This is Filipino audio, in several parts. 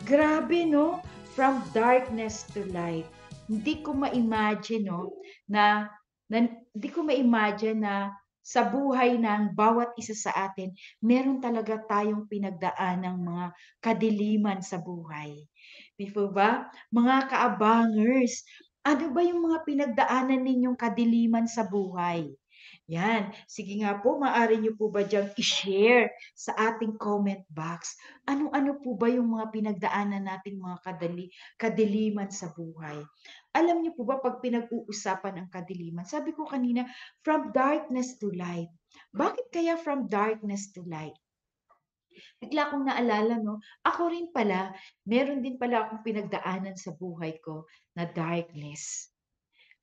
Grabe 'no, from darkness to light. Hindi ko ma-imagine 'no, na hindi ko ma-imagine na sa buhay ng bawat isa sa atin, meron talaga tayong pinagdaanang mga kadiliman sa buhay. 'Di po ba? Mga kaabangers, ano ba yung mga pinagdaanan ninyong kadiliman sa buhay? 'Yan, sige nga po, maaari niyo po ba diyang i-share sa ating comment box? Ano-ano po ba yung mga pinagdaanan nating mga kadiliman sa buhay? Alam niyo po ba 'pag pinag-uusapan ang kadiliman, sabi ko kanina, from darkness to light. Bakit kaya from darkness to light? Bigla kong naalala 'no, ako rin pala, meron din pala akong pinagdaanan sa buhay ko na darkness.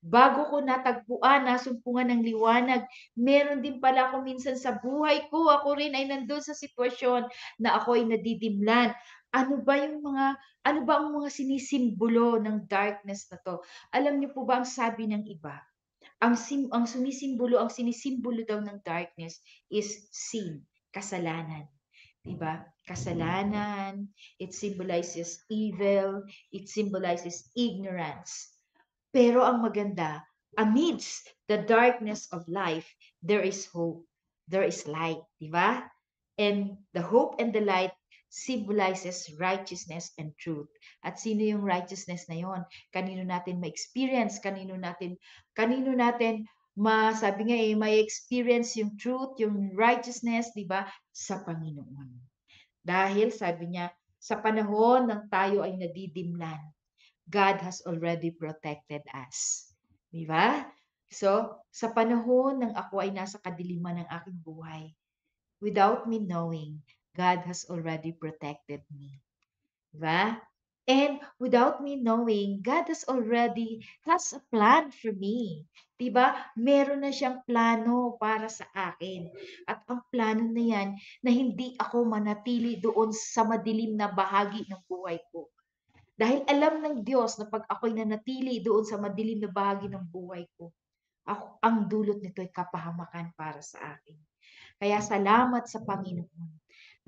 Bago ko natagpuan, nasumpungan ng liwanag, meron din pala ako minsan sa buhay ko, ako rin ay nandun sa sitwasyon na ako ay nadidimlan. Ano ba ang mga sinisimbolo ng darkness na 'to? Alam niyo po ba ang sabi ng iba, ang sinisimbolo daw ng darkness is sin, kasalanan, 'di ba? Kasalanan, it symbolizes evil, it symbolizes ignorance. Pero ang maganda, amidst the darkness of life, there is hope. There is light, di ba? And the hope and the light symbolizes righteousness and truth. At sino yung righteousness na yon? Kanino natin ma-experience? Kanino natin sabi nga may experience yung truth, yung righteousness, di ba? Sa Panginoon. Dahil sabi niya, sa panahon ng tayo ay nadidimlan, God has already protected us. Di ba? So, sa panahon ng ako ay nasa kadiliman ng aking buhay, without me knowing, God has already protected me. Di ba? And without me knowing, God has a plan for me. 'Di ba? Meron na siyang plano para sa akin. At ang plano na 'yan na hindi ako manatili doon sa madilim na bahagi ng buhay ko. Dahil alam ng Diyos na 'pag ako'y nanatili doon sa madilim na bahagi ng buhay ko, ang dulot nito ay kapahamakan para sa akin. Kaya salamat sa Panginoon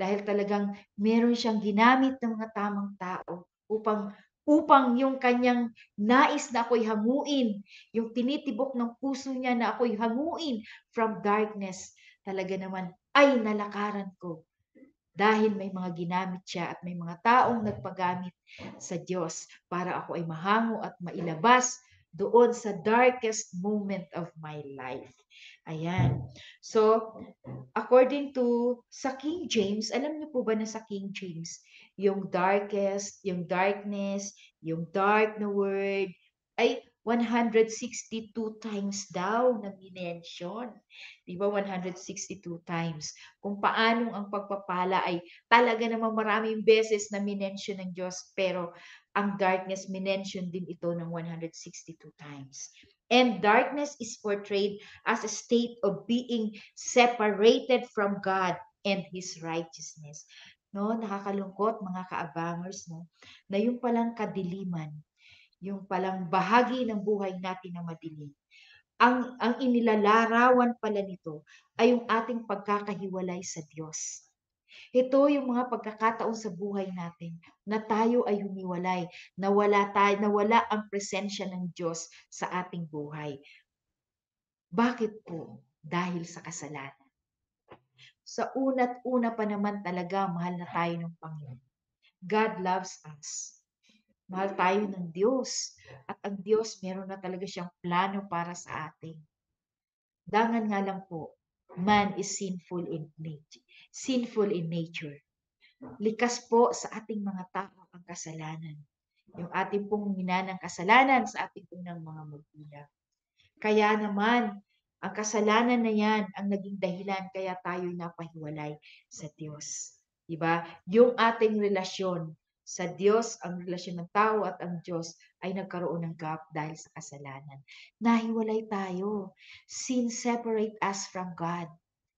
dahil talagang meron siyang ginamit ng mga tamang tao upang upang yung kanyang nais na ako'y hanguin, yung tinitibok ng puso niya na ako'y hanguin from darkness, talaga naman ay nalakaran ko dahil may mga ginamit siya at may mga taong nagpagamit sa Diyos para ako ay mahango at mailabas doon sa darkest moment of my life. Ayan. So, according to sa King James, alam niyo po ba na sa King James, yung darkest, yung darkness, yung dark na word ay 162 times daw na minention. Di ba 162 times? Kung paanong ang pagpapala ay talaga namang maraming beses na minention ng Diyos, pero ang darkness minention din ito ng 162 times. And darkness is portrayed as a state of being separated from God and His righteousness. No, nakakalungkot mga kaabangers, no, na yung palang kadiliman, yung palang bahagi ng buhay natin na madilim. Ang inilalarawan pala nito ay yung ating pagkakahiwalay sa Diyos. Ito yung mga pagkakataon sa buhay natin na tayo ay humiwalay, nawala ang presensya ng Diyos sa ating buhay. Bakit po? Dahil sa kasalanan. Sa una't una pa naman talaga, mahal na tayo ng Panginoon. God loves us. Mahal tayo ng Diyos. At ang Diyos, meron na talaga siyang plano para sa atin. Dangan nga lang po, man is sinful in nature. Sinful in nature. Likas po sa ating mga tao ang kasalanan. Yung ating pong minanang kasalanan sa ating pong ng mga magulang. Kaya naman, ang kasalanan na yan ang naging dahilan kaya tayo napahiwalay sa Diyos. Diba? Yung ating relasyon sa Diyos, ang relasyon ng tao at ang Diyos ay nagkaroon ng gap dahil sa kasalanan. Nahiwalay tayo. Sin separate us from God.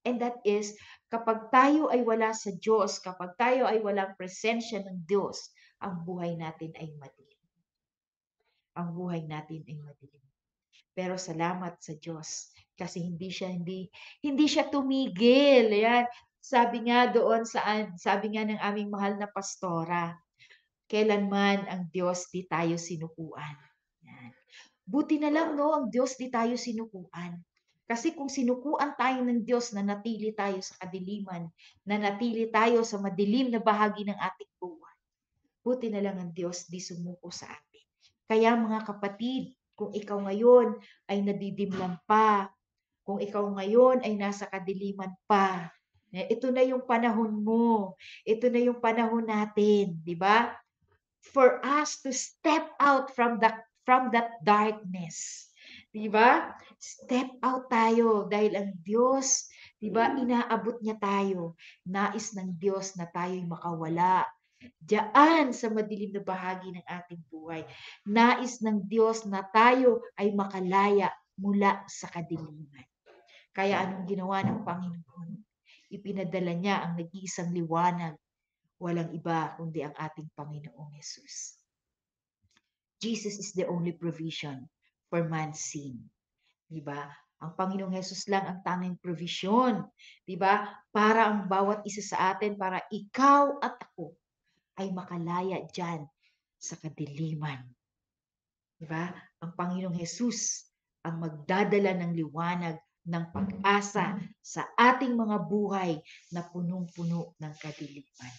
And that is, kapag tayo ay wala sa Diyos, kapag tayo ay walang presensya ng Diyos, ang buhay natin ay madilim. Ang buhay natin ay madilim. Pero salamat sa Diyos kasi hindi siya tumigil. Ayan. Sabi nga ng aming mahal na pastora, Kailanman ang Diyos di tayo sinukuan. Yan. Buti na lang 'no, ang Diyos di tayo sinukuan. Kasi kung sinukuan tayo ng Diyos, na natili tayo sa kadiliman, na natili tayo sa madilim na bahagi ng ating buhay. Buti na lang ang Diyos di sumuko sa atin. Kaya mga kapatid, kung ikaw ngayon ay nadidimlam pa, kung ikaw ngayon ay nasa kadiliman pa, ito na yung panahon mo. Ito na yung panahon natin, di ba? For us to step out from that darkness. 'Di ba? Step out tayo dahil ang Diyos, 'di ba, inaabot niya tayo. Nais ng Diyos na tayo'y makawala diyaan sa madilim na bahagi ng ating buhay. Nais ng Diyos na tayo ay makalaya mula sa kadiliman. Kaya anong ginawa ng Panginoon? Ipinadala niya ang nag-iisang liwanag, walang iba kundi ang ating Panginoong Hesus. Jesus is the only provision for man's sin. 'Di ba? Ang Panginoong Hesus lang ang tanging provision, 'di ba? Para ang bawat isa sa atin, para ikaw at ako ay makalaya diyan sa kadiliman. 'Di ba? Ang Panginoong Hesus ang magdadala ng liwanag, ng pag-asa sa ating mga buhay na punong-puno ng kadiliman.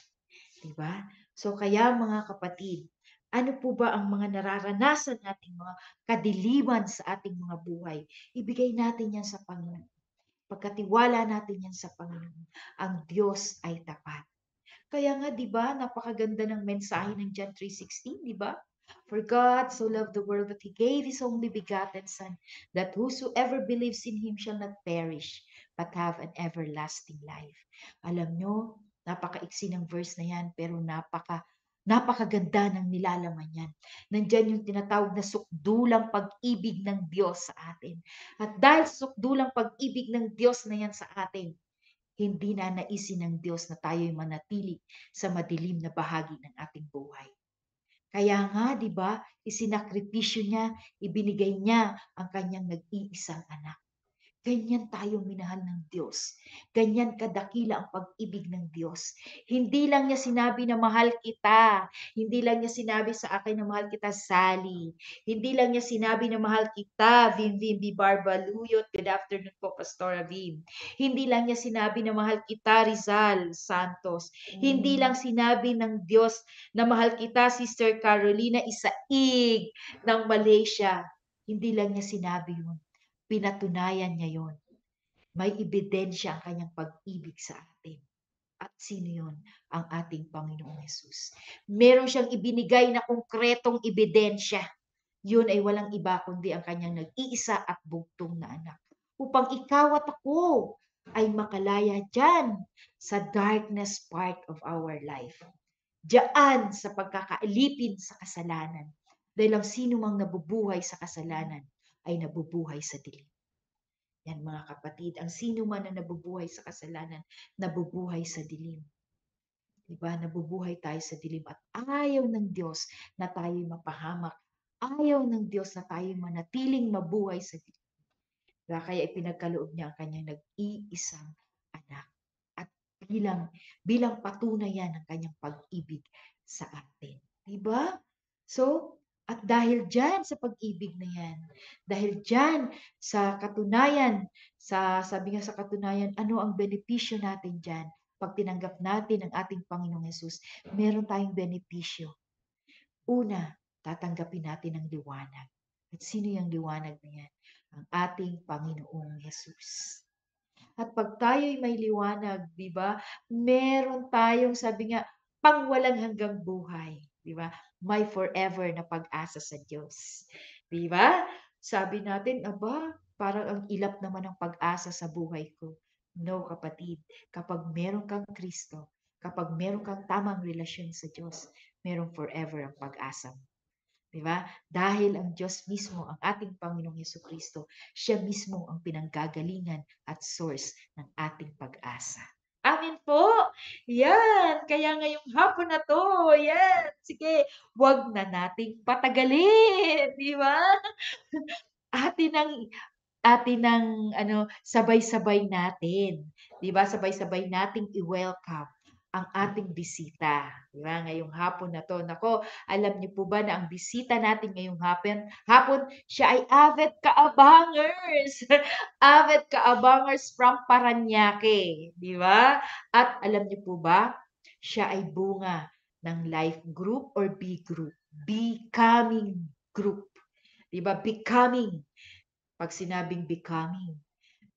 'Di ba? So kaya mga kapatid, ano po ba ang mga nararanasan nating mga kadiliman sa ating mga buhay? Ibigay natin 'yan sa Panginoon. Pagkatiwala natin 'yan sa Panginoon. Ang Diyos ay tapat. Kaya nga 'di ba, napakaganda ng mensahe ng John 3:16, 'di ba? For God so loved the world that He gave His only begotten Son, that whosoever believes in Him shall not perish, but have an everlasting life. Alam nyo, napakaiksi ng verse na yan, pero napakaganda ng nilalaman yan. Nandyan yung tinatawag na sukdulang pag-ibig ng Diyos sa atin. At dahil sa sukdulang pag-ibig ng Diyos na yan sa atin, hindi na naisin ng Diyos na tayo'y manatili sa madilim na bahagi ng ating buhay. Kaya nga, di ba, isinakripisyo niya, ibinigay niya ang kanyang nag-iisang anak. Ganyan tayo minahal ng Diyos. Ganyan kadakila ang pag-ibig ng Diyos. Hindi lang niya sinabi na mahal kita. Hindi lang niya sinabi sa akin na mahal kita, Sally. Hindi lang niya sinabi na mahal kita, Vim Vim Barbaluyot. Good afternoon po, Pastora Vim. Hindi lang niya sinabi na mahal kita, Rizal Santos. Hindi lang sinabi ng Diyos na mahal kita, Sister Carolina Isaig ng Malaysia. Hindi lang niya sinabi yun, pinatunayan niya yon. May ebidensya ang kanyang pag-ibig sa atin. At sino yun? Ang ating Panginoong Hesus. Meron siyang ibinigay na konkretong ebidensya. Yun ay walang iba kundi ang kanyang nag-iisa at bugtong na anak. Upang ikaw at ako ay makalaya dyan sa darkness part of our life. Diyan sa pagkakaalipin sa kasalanan. Dahil ang sino mang nabubuhay sa kasalanan ay nabubuhay sa dilim. Yan mga kapatid, ang sino man na nabubuhay sa kasalanan, nabubuhay sa dilim. Diba? Nabubuhay tayo sa dilim at ayaw ng Diyos na tayo'y mapahamak. Ayaw ng Diyos na tayo'y manatiling mabuhay sa dilim. Diba? Kaya ipinagkaloob niya ang kanyang nag-iisang anak. At bilang patunay yan ng kanyang pag-ibig sa atin. Diba? So, at dahil dyan sa pag-ibig na yan, dahil dyan sa katunayan, sabi nga sa katunayan, ano ang benepisyo natin dyan? Pag tinanggap natin ang ating Panginoong Hesus, meron tayong benepisyo. Una, tatanggapin natin ang liwanag. At sino yung liwanag na yan? Ang ating Panginoong Hesus. At pag tayo'y may liwanag, di ba, meron tayong, sabi nga, pangwalang hanggang buhay. Di ba? May forever na pag-asa sa Diyos. Di ba? Sabi natin, aba, parang ang ilap naman ng pag-asa sa buhay ko. No, kapatid. Kapag meron kang Kristo, kapag meron kang tamang relasyon sa Diyos, merong forever ang pag-asa mo. Diba? Dahil ang Diyos mismo, ang ating Panginoong Hesukristo, siya mismo ang pinanggagalingan at source ng ating pag-asa. Amin po. Yan. Kaya ngayong hapon na to, yan. Sige, wag na nating patagalin. Di ba? Atin ang sabay-sabay natin. Di ba? Sabay-sabay nating i-welcome ang ating bisita. Di ba? Ngayong hapon na to. Nako, alam niyo po ba na ang bisita natin ngayong hapon siya ay avid kaabangers. Avid kaabangers from Paranaque. Di ba? At alam niyo po ba, siya ay bunga ng life group or B group. Becoming group. Di ba? Becoming. Pag sinabing becoming,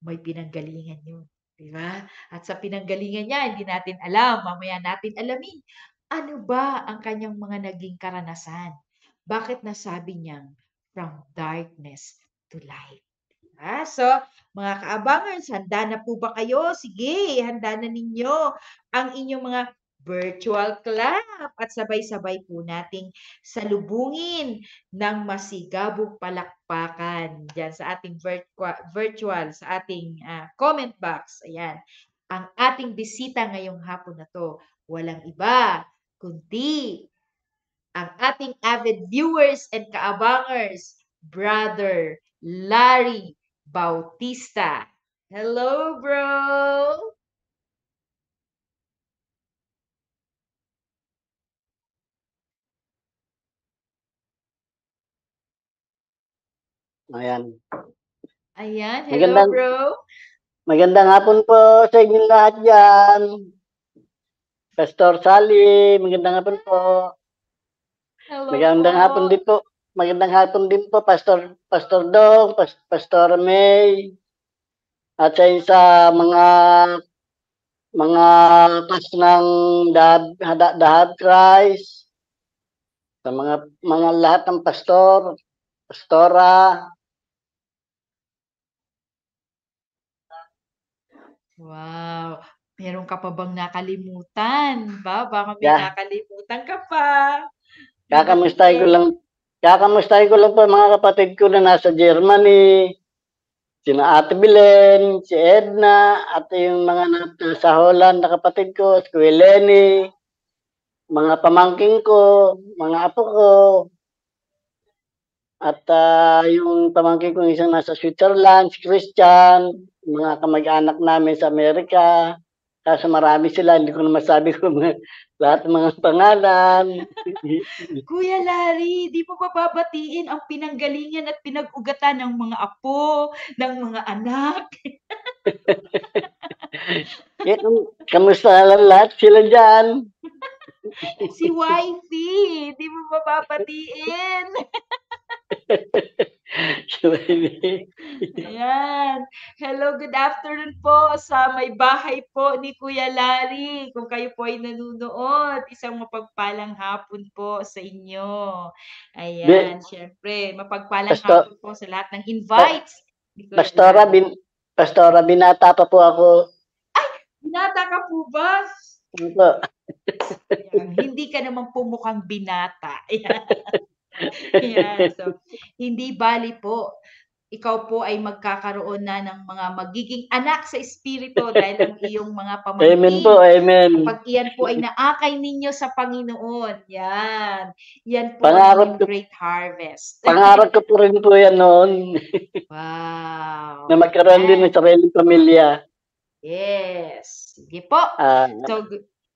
may pinanggalingan yun. Di ba? At sa pinanggalingan niya, hindi natin alam. Mamaya natin alamin. Ano ba ang kanyang mga naging karanasan? Bakit nasabi niyang from darkness to light? So, mga kaabangers, handa na po ba kayo? Sige, handa na ninyo ang inyong mga virtual clap at sabay-sabay po nating salubungin ng masigabong palakpakan dyan sa ating virtual, sa ating comment box. Ayan. Ang ating bisita ngayong hapon na to, walang iba kundi ang ating avid viewers and kaabangers, Brother Larry Bautista. Hello, bro! Ayan. Ayan, hello, bro! Magandang hapon po sa inyong lahat dyan. Pastor Sally, magandang hapon po. Hello Magandang po. hapon din po. Magandang hapon din po, Pastor Dong, Pastor May, at sa mga pas ng The Hard Christ, sa mga lahat ng pastora. Wow. Meron ka pa bang nakalimutan? Baka may Yeah. nakalimutan ka pa. Kakamustahin ko lang po mga kapatid ko na nasa Germany. Sina Ate Belen, si Edna, at yung mga nasa Holland na kapatid ko, si Kuya Lenny, mga pamangking ko, mga apo ko, at yung pamangking ko isang nasa Switzerland, si Christian, mga kamag-anak namin sa Amerika. Kaso marami sila, hindi ko na masabi ko lahat ng mga pangalan. Kuya Larry, di mo ba babatiin ang pinanggalingan at pinag-ugatan ng mga apo, ng mga anak? Kamusta lang lahat sila dyan? Si Wifey, di mo ba babatiin? Ayan. Hello, good afternoon po sa may bahay po ni Kuya Larry. Kung kayo po ay nanonood, isang mapagpalang hapon po sa inyo. Ayan, syempre, mapagpalang hapon po sa lahat ng invites ni Kuya Larry. Pastora, binata pa po ako. Ay, binata ka po ba? Ayan, hindi ka naman po mukhang binata. Ayan. Ayan. So, hindi bali po. Ikaw po ay magkakaroon na ng mga magiging anak sa espiritu dahil ang iyong mga pamangkin. Amen po, amen. Kapag iyan po ay naakay ninyo sa Panginoon, yan. Yan po Pangarap ang great harvest. Pangarap ko po rin po yan noon. Wow. Na magkaroon din ng sariling pamilya. Yes. Sige po. So,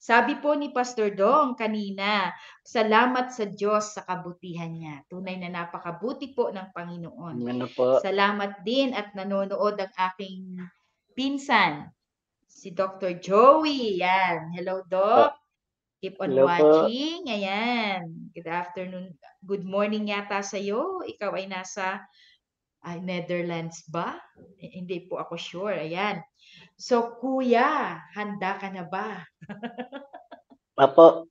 sabi po ni Pastor Dong kanina, salamat sa Diyos sa kabutihan niya. Tunay na napakabuti po ng Panginoon. Ano po? Salamat din at nanonood ang aking pinsan, si Dr. Joey. Yan. Hello, Doc. Keep on Hello watching. Ayan. Good afternoon. Good morning yata sa iyo. Ikaw ay nasa Netherlands ba? Hindi po ako sure. Ayan. So, kuya, handa ka na ba? Apo.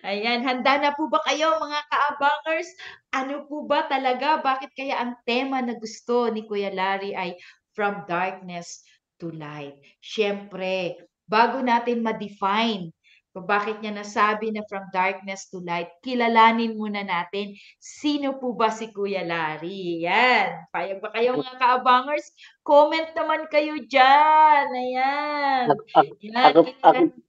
Ayan, handa na po ba kayo mga kaabangers? Ano po ba talaga? Bakit kaya ang tema na gusto ni Kuya Larry ay From Darkness to Light? Siyempre, bago natin ma-define kung bakit niya nasabi na from darkness to light, kilalanin muna natin sino po ba si Kuya Larry. Yan. Payag ba kayo mga kaabangers? Comment naman kayo dyan. Ayan. Yan,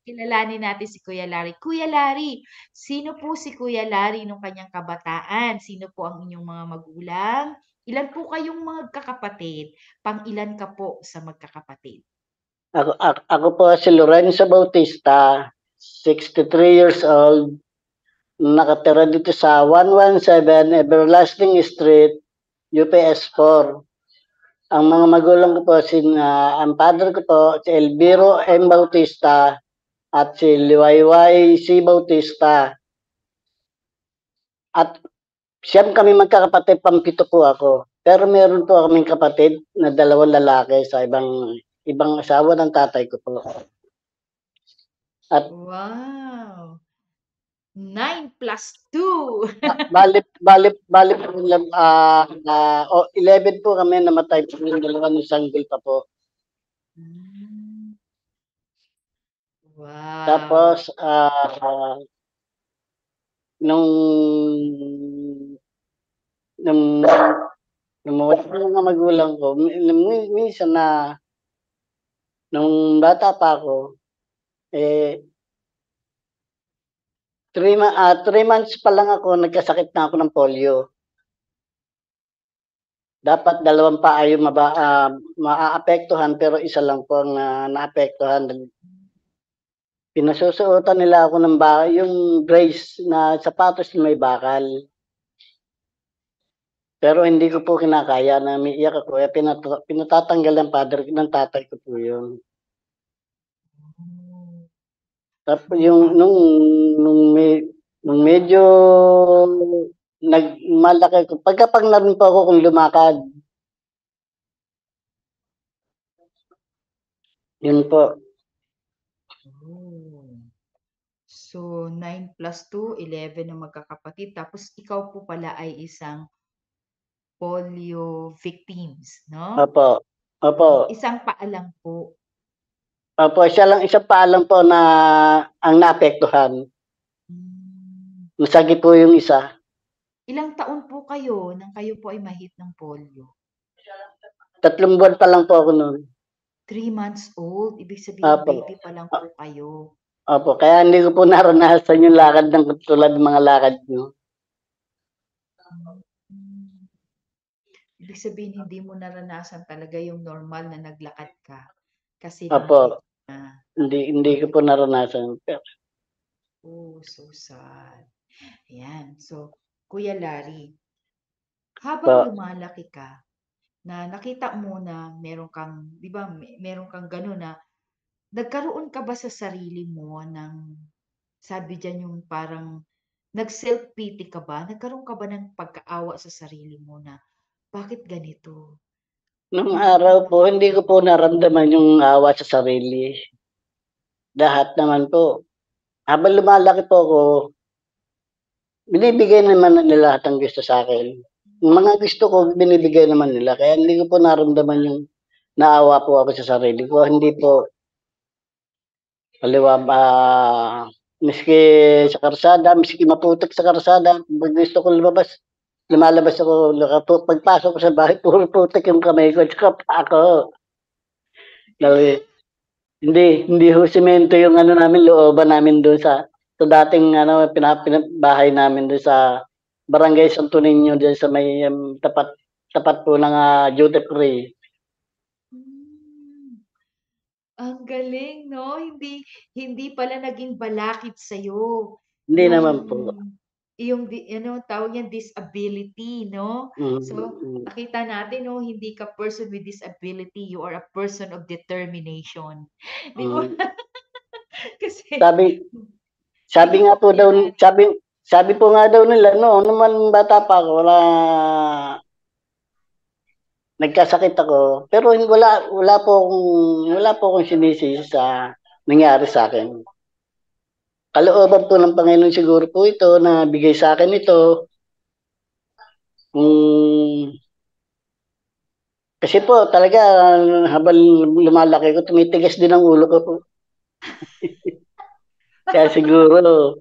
kilalanin natin si Kuya Larry. Kuya Larry, sino po si Kuya Larry nung kanyang kabataan? Sino po ang inyong mga magulang? Ilan po kayong magkakapatid? Pang ilan ka po sa magkakapatid? Ako po si Lorenzo Bautista, 63 years old, nakatira dito sa 117 Everlasting Street, UPS 4. Ang mga magulang ko po, ang father ko po, si Elviro M. Bautista at si Liwayway C. Bautista. At siyam kami magkakapatid, pampito po ako. Pero meron po kaming kapatid na dalawang lalaki sa ibang asawa ng tatay ko po. At Wow! 9 plus 2. bali po 11 po kami, namatay po yung dalawa ng sanggol pa po. Wow! Tapos nung mga magulang ko, minsan na nung bata pa ako, 3 months pa lang ako, nagkasakit na ako ng polio. Dapat 2 paa yung maaapektuhan, pero isa lang po ang naapektuhan. Pinasusuotan nila ako ng yung brace na sapatos na may bakal. Pero hindi ko po kinakaya, na umiiyak ako. Pinatatanggal ng tatay ko po yun. Tapos yung nung medyo malaki ko, pagkapag na rin po ako kung lumakad. Yun po. So, 9 plus 2, 11 na magkakapatid. Tapos, ikaw po pala ay isang polio victims, no? Opo. Isang paalam po. Opo, isang paalam po na ang naapektuhan. Masakit po yung isa. Ilang taon po kayo nang kayo po ay mahit ng polio? 3 buwan pa lang po ako noon. 3 months old? Ibig sabihin, baby pa lang po kayo. Opo, kaya hindi ko po naranasan yung lakad ng tulad ng mga lakad nyo. Ibig sabihin, hindi mo naranasan talaga yung normal na naglakad ka. Kasi Opo, hindi ko po naranasan. Oh, so sad. Ayan. So, Kuya Larry, habang lumalaki ka, na nakita mo na meron kang, di ba, meron kang gano'n na, nagkaroon ka ba sa sarili mo ng, sabi dyan yung parang, nag-self-pity ka ba? Nagkaroon ka ba ng pagkaawa sa sarili mo na, bakit ganito? Nung araw po, hindi ko po naramdaman yung awa sa sarili. Lahat naman po. Habang lumalaki po ako, binibigay naman nila lahat ng gusto sa akin. Yung mga gusto ko, binibigay naman nila. Kaya hindi ko po naramdaman yung naawa po ako sa sarili ko. Hindi po, miski sa karsada, miski maputok sa karsada, pag gusto ko lumalabas ako, pagpasok ko sa bahay, puro putik yung kamay ko, tsaka pa ako. Hindi ho semento yung namin, looban namin doon sa dating bahay namin doon sa Barangay Santo Niño, doon sa may tapat po ng duty free. Ang galing, no? Hindi pala naging balakid sa'yo. Hindi naman po. Yung tawag niyan, disability, no? So, nakita natin, no, hindi ka person with disability, you are a person of determination. Di ba? Kasi, sabi nga po daw, sabi po nga daw nila, no, naman bata pa ako, nagkasakit ako, pero wala po akong sinisisi sa nangyari sa akin. Kalooban po ng Panginoon siguro po ito, na bigay sa akin ito. Kasi po talaga, habang lumalaki ko, tumitigas din ang ulo ko po. Kaya siguro,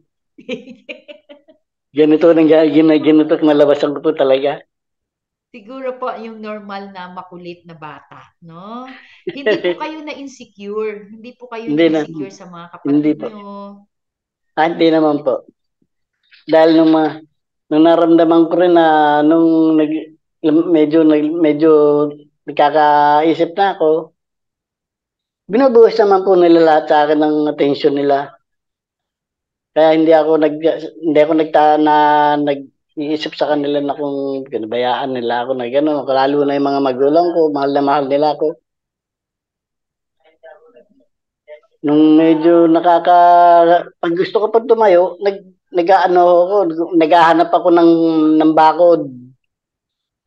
ganito nalabasan ko po talaga. Siguro po yung normal na makulit na bata, no? Hindi po kayo na-insecure. Hindi po kayo insecure sa mga kapatid nyo. Hindi naman po. Dahil nung naramdaman ko rin na nung medyo nagkakaisip na ako, binubuhos naman po nila lahat sa akin ng atensyon nila. Kaya hindi ako nag-iisip sa kanila na kung pinabayaan nila ako na gano'n. Lalo na yung mga magulang ko, mahal na mahal nila ako. Nung medyo pag gusto ko pa tumayo, naghahanap ako ng bakod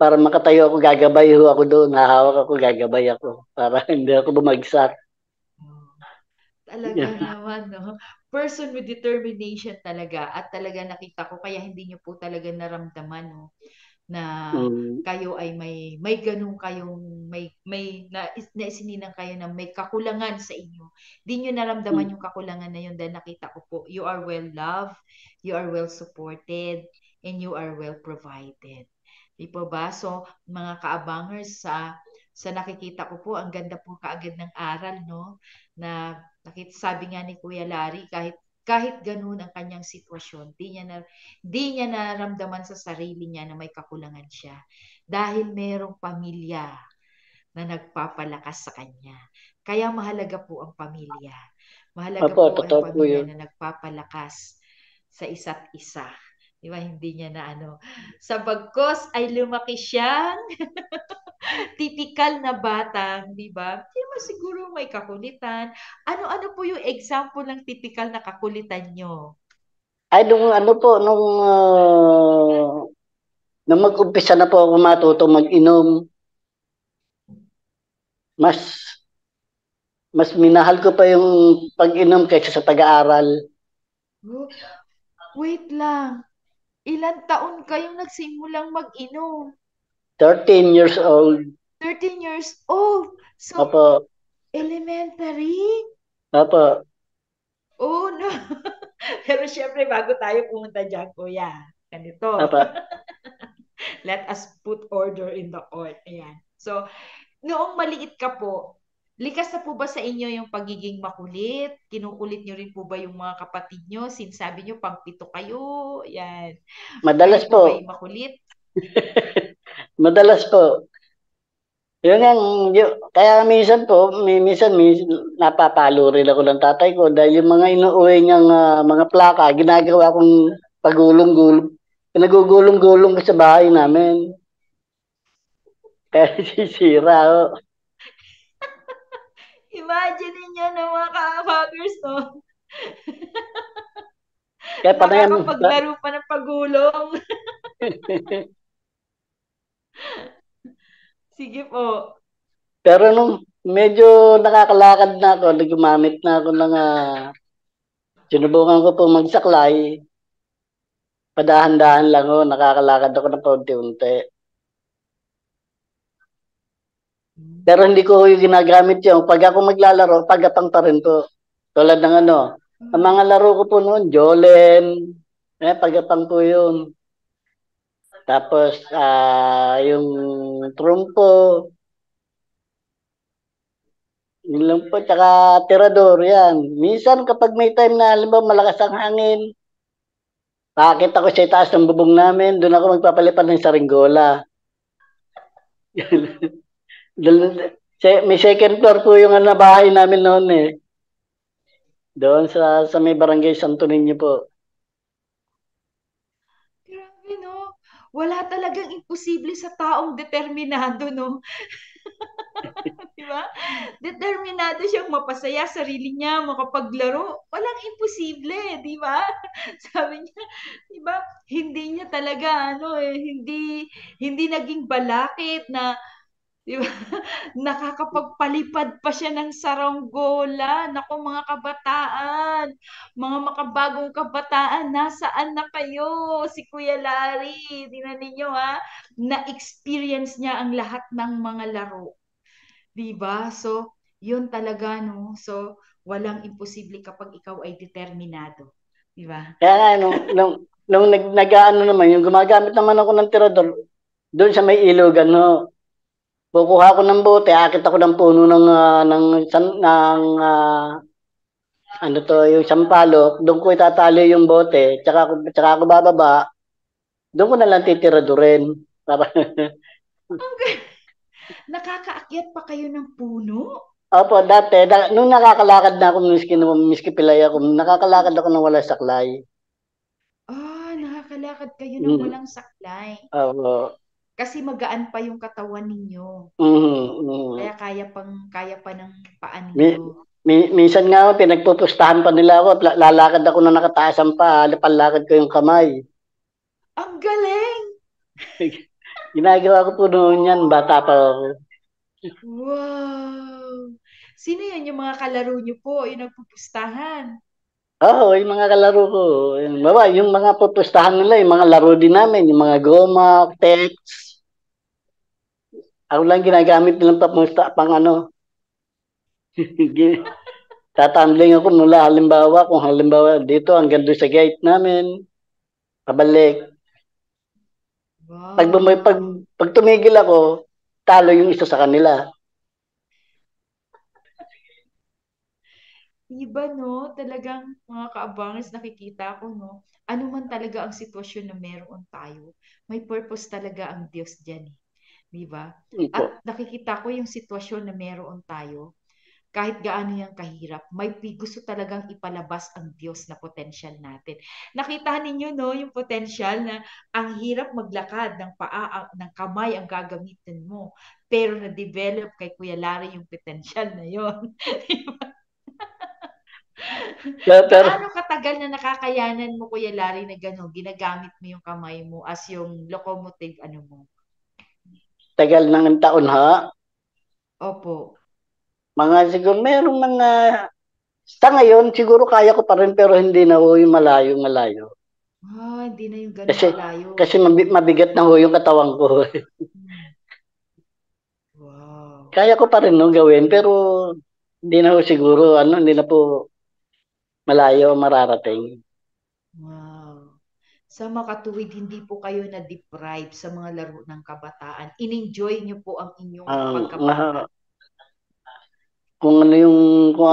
para makatayo ako, gagabay ako doon, hahawak ako, gagabay ako para hindi ako bumagsak. Oh, talaga naman, no? Person with determination talaga at talaga nakita ko kaya hindi niyo po talaga naramdaman, no? Na Mm, kayo ay may ganun kayong na isininang kayo na may kakulangan sa inyo. Hindi niyo naramdaman yung kakulangan na yun dahil nakita ko po you are well loved, you are well supported, and you are well provided. Di po ba? So, mga kaabangers, sa nakikita ko po, ang ganda po kaagad ng aral, no? Na sabi nga ni Kuya Larry, kahit ganun ang kanyang sitwasyon, di niya naramdaman sa sarili niya na may kakulangan siya. Dahil merong pamilya na nagpapalakas sa kanya. Kaya mahalaga po ang pamilya. Mahalaga Opo, po ang totoo po pamilya yun. na nagpapalakas sa isa't isa. Di ba? Hindi niya na ano. Sa bagkos ay lumaki siyang tipikal na bata, di ba? Hindi naman siguro may kakulitan. Ano-ano po yung example ng tipikal na kakulitan nyo? Ay, nung mag-umpisa na po ako matuto mag-inom, mas mas minahal ko pa yung pag-inom kaysa sa pag-aaral. Oh, wait lang. Ilan taon kayong nagsimulang mag-inom? 13 years old. 13 years old. So, Opo, elementary? opo, Oh, no. Pero syempre, bago tayo pumunta dyan, kuya, ganito. opo. Let us put order in the court. Ayan. So, noong maliit ka po, likas na po ba sa inyo yung pagiging makulit? Kinukulit nyo rin po ba yung mga kapatid nyo? Sinasabi nyo, pang-pito kayo. Yan. Kayo Madalas po ba po. yung makulit? Madalas po. Kaya minsan napapalo rin ako ng tatay ko dahil yung mga inuuwi niyang mga plaka, ginagawa kong pagulong-gulong. Pinagugulong-gulong ko sa bahay namin. Kaya sisira ako. Imagine niyo na mga ka-vloggers, no? Kaya panayan. Nakakapaglaro pa ng pagulong. Sige po. Pero nung medyo nakakalakad na ako, gumamit na ako ng sinubukan ko po magsaklay, padahan-dahan lang ako, nakakalakad ako ng paunti-unti. Pero hindi ko yung ginagamit yung pag ako maglalaro, pagapang pa rin po. Tulad ng ang mga laro ko po noon, Jolen, pagapang po yun. Tapos, yung trumpo, yun lang po, tsaka tirador, yan. Minsan kapag may time na, alam mo, malakas ang hangin, pakita ko sa itaas ng bubong namin, doon ako magpapalipad ng saringgola. May second floor po yung bahay namin noon eh. Doon sa may barangay Santo Niño po. Grabe, no? Wala talagang imposible sa taong determinado, no? Di ba? Determinado siyang mapasaya sarili niya, makapaglaro. Walang imposible, di ba? Sabi niya, di ba? Hindi niya talaga, hindi naging balakit na, di ba? Nakakapagpalipad pa siya ng saranggola. Naku, mga kabataan, mga makabagong kabataan, nasaan na kayo? Si Kuya Larry, tingnan ninyo ha, na-experience niya ang lahat ng mga laro. 'Di ba? So, 'yun talaga no. So, walang imposible kapag ikaw ay determinado, 'di ba? Kaya nga, nung naman, yung gumagamit naman ako ng tirador, doon sa may ilogan, no. Kukuha ko ng bote, akit ako ng puno yung sampalok, doon ko itatali yung bote, tsaka ako bababa, doon ko na lang titiradurin. Para, Nakakaakyat pa kayo ng puno? Opo, dati, nung nakakalakad na ako, miski pilay ako, nakakalakad ako ng wala saklay. Nakakalakad kayo ng Mm. walang saklay. Opo. Kasi magaan pa yung katawan ninyo. Mhm, mhm. Kaya pa ng paa Mi ninyo. minsan nga pinagpupustahan pa nila ako, lalakad ako na nakataas ang paa, lapalakad ko yung kamay. Ang galing! Ginagawa ko po noon yan, bata pa ako. Wow! Sino yun yung mga kalaro nyo po, yung nagpupustahan? Oo, yung mga kalaro ko. Yung mga pupustahan nila, yung mga laro din namin, yung mga goma, text. Ako lang ginagamit nilang pamusta, pang ano. Tatambling ako mula halimbawa, kung halimbawa dito hanggang doon sa gate namin, pabalik. Pag, bumay, pag, Wow! pag tumigil ako, talo yung isa sa kanila. Iba, no? Talagang mga kaabangers, nakikita ko, no? Ano man talaga ang sitwasyon na meron tayo, may purpose talaga ang Diyos dyan, eh. Di ba? Yun po. At nakikita ko yung sitwasyon na meron tayo, kahit gaano yung kahirap, gusto talagang ipalabas ang Diyos na potential natin. Nakita ninyo, no, yung potential na ang hirap maglakad ng paa, ng kamay ang gagamitin mo. Pero na-develop kay Kuya Larry yung potential na yon. Pero, Gaano katagal na nakakayanan mo, Kuya Larry, na gano'n, ginagamit mo yung kamay mo as yung locomotive, ano mo? tagal ng taon ha. Opo. Mga siguro, merong mga, sa ngayon, siguro kaya ko pa rin, pero hindi na ho yung malayo-malayo. Hindi na yung gano'ng Kasi, kalayo. kasi mabigat na ho yung katawan ko. Hmm. Wow. Kaya ko pa rin no, gawin, pero hindi na ho siguro, hindi na po malayo mararating. Wow. Sa makatuwid, hindi po kayo na-deprive sa mga laro ng kabataan. In-enjoy niyo po ang inyong Ang pagkabata. kung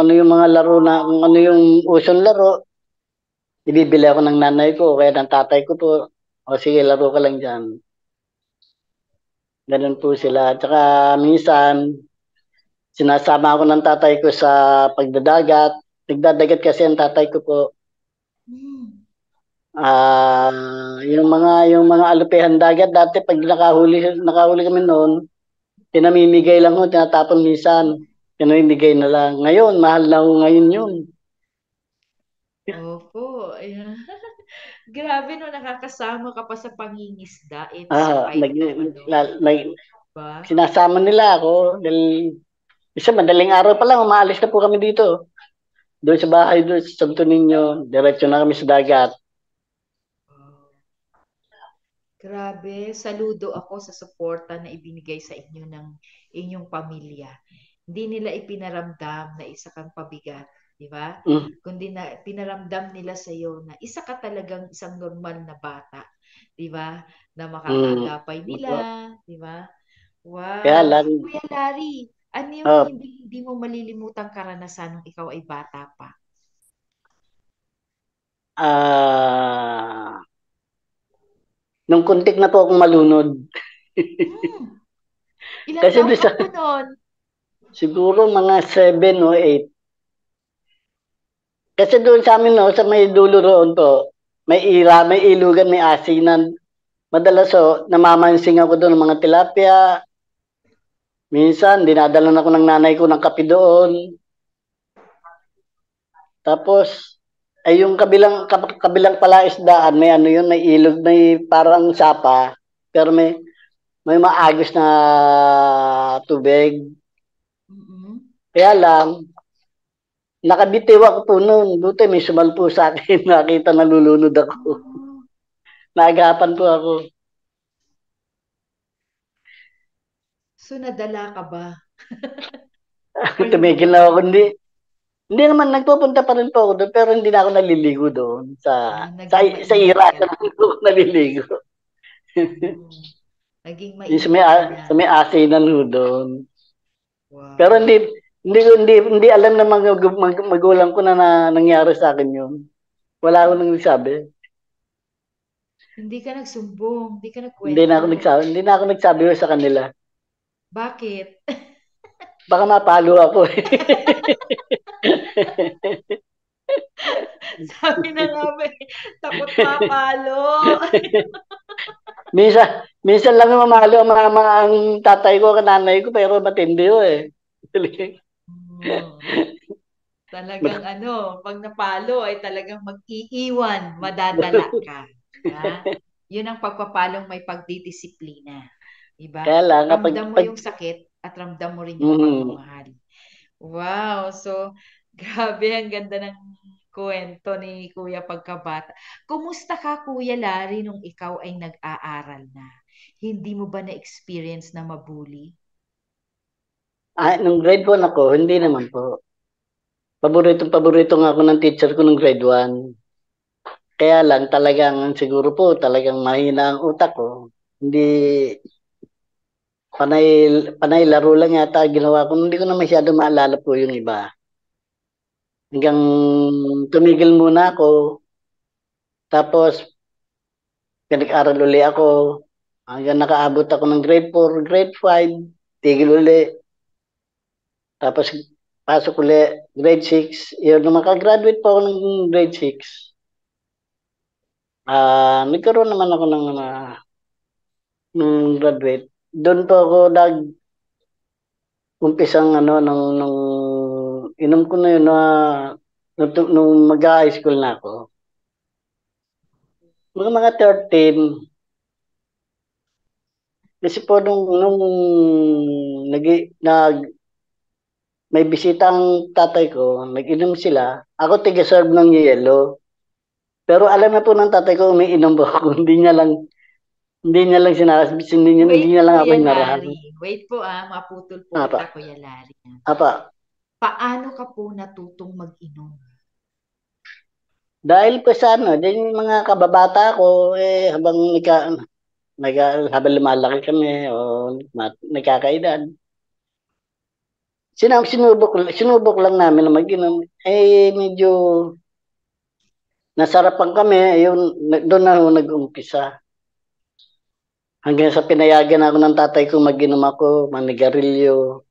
ano yung mga laro na kung ano yung usong laro, ibibili ako ng nanay ko kaya ng tatay ko po. O sige, laro ka lang diyan. Ganun po sila. At saka minsan sinasama ako ng tatay ko sa pagdadagat. Nagdadagat kasi ang tatay ko po. Hmm. Yung mga alupihan dagat dati pag nakahuli kami noon, pinamimigay lang ho, tinatapon minsan. Pinamimigay na lang. Ngayon, mahal na ho ngayon yun. Opo. Ayan. Grabe, no, nakakasama ka pa sa pangingisda. It's Ah, quite, nag, ano, nag, ba? sinasama nila ako dahil isa madaling araw pa lang umaalis na po kami dito. Doon sa bahay doon sa Santo Niño, diretso na kami sa dagat. Wow. Grabe, saludo ako sa suporta na ibinigay sa inyo ng inyong pamilya. Hindi nila ipinaramdam na isa kang pabigat, di ba? Mm, Kundi na pinaramdam nila sa iyo na isa ka talagang isang normal na bata, di ba? Na mm, makakaagapay nila, opo. di ba? Kaya Wow. lang, Kuya Larry, ano yung oh, hindi mo malilimutang karanasan nung ikaw ay bata pa? ah, nung kuntik na po akong malunod. Hmm, ilang Kasi taon doon ka sa, po noon? siguro mga 7 o 8. Kasi doon sa amin, no, sa may dulo roon po, may ilugan, may asinan. Madalas namamansing ako doon ng mga tilapia. Minsan, dinadala ako ng nanay ko ng kape doon. Tapos, ay yung kabilang palaisdaan, may ano yun, may ilog, may parang sapa, pero may maagos na tubig. Mm-mm. Kaya lang, nakabitiw ako po noon. Buti may sumalpo sa akin, nakita nalulunod ako. Oh, Naagapan po ako. so nadala ka ba? Or hindi ka Tumigil na ako. Hindi, maliligo? hindi naman, nagpupunta pa rin po ako doon, pero hindi na ako naliligo doon. Sa, Naging sa maingat Ira, ka na na. ako naliligo. Oh, naging Yung maingat ka na. sa may asinan ho doon. Pero Wow. hindi alam ng mga magulang ko na nangyari sa akin yun. Wala akong nagsabi. Hindi ka nagsumbong, hindi ka Hindi na nagkwento. ako nagsabi, hindi na ako nagsabi sa kanila. Bakit? Baka mapalo ako eh. Sabi na nga ba eh, takot mapalo. Minsan lang mamalo ang ang tatay ko, nanay ko, pero matindi yun eh. Hmm. Talagang ano, pag napalo ay talagang mag-iiwan, madadala ka. Diba? Yun ang pagpapalong may pagdidisiplina. Diba? Kaya lang, kapag, Ramdam mo yung sakit at ramdam mo rin yung mm, pagmamahal. Wow! So, grabe, ang ganda ng kwento ni Kuya pagkabata. Kumusta ka, Kuya Larry, nung ikaw ay nag-aaral na? Hindi mo ba na-experience na mabuli? nung grade 1 ako, hindi naman po. Paborito nga ako ng teacher ko nung grade 1. Kaya lang talagang siguro po talagang mahina ang utak ko. Hindi panay panay laro lang yata ginawa ko. Hindi ko na masyado maalala po yung iba. Hanggang tumigil muna ako. Tapos pinag-aral uli ako. Hanggang nakaabot ako ng grade 4, grade 5, tigil uli. Tapos pasok uli, grade 6. Yun, nung makagraduate po ako ng grade 6, nagkaroon naman ako ng nung graduate. Doon po ako umpisang ano, nung inom ko na yun na nung mag-high school na ako. Mga 13, kasi po nung nag, nag, may bisita ang tatay ko, nag-inom sila, ako tiga-serve ng yelo. Pero alam na po ng tatay ko umiinom po ako, hindi niya lang sinasabi, hindi Wait, niya lang ako Kuya inarahan. Larry. Wait po maputol po Apa, kita, Kuya Larry. apa. Paano ka po natutong mag-inom? Dahil po sa ano, din yung mga kababata ko, habang habang lumalaki kami o nagkakaedad, sinubok lang namin na mag-inom. Medyo nasarapan kami, ayun, doon na ako nag-umpisa. Hanggang sa pinayagan ako ng tatay ko mag-inom ako, manigarilyo.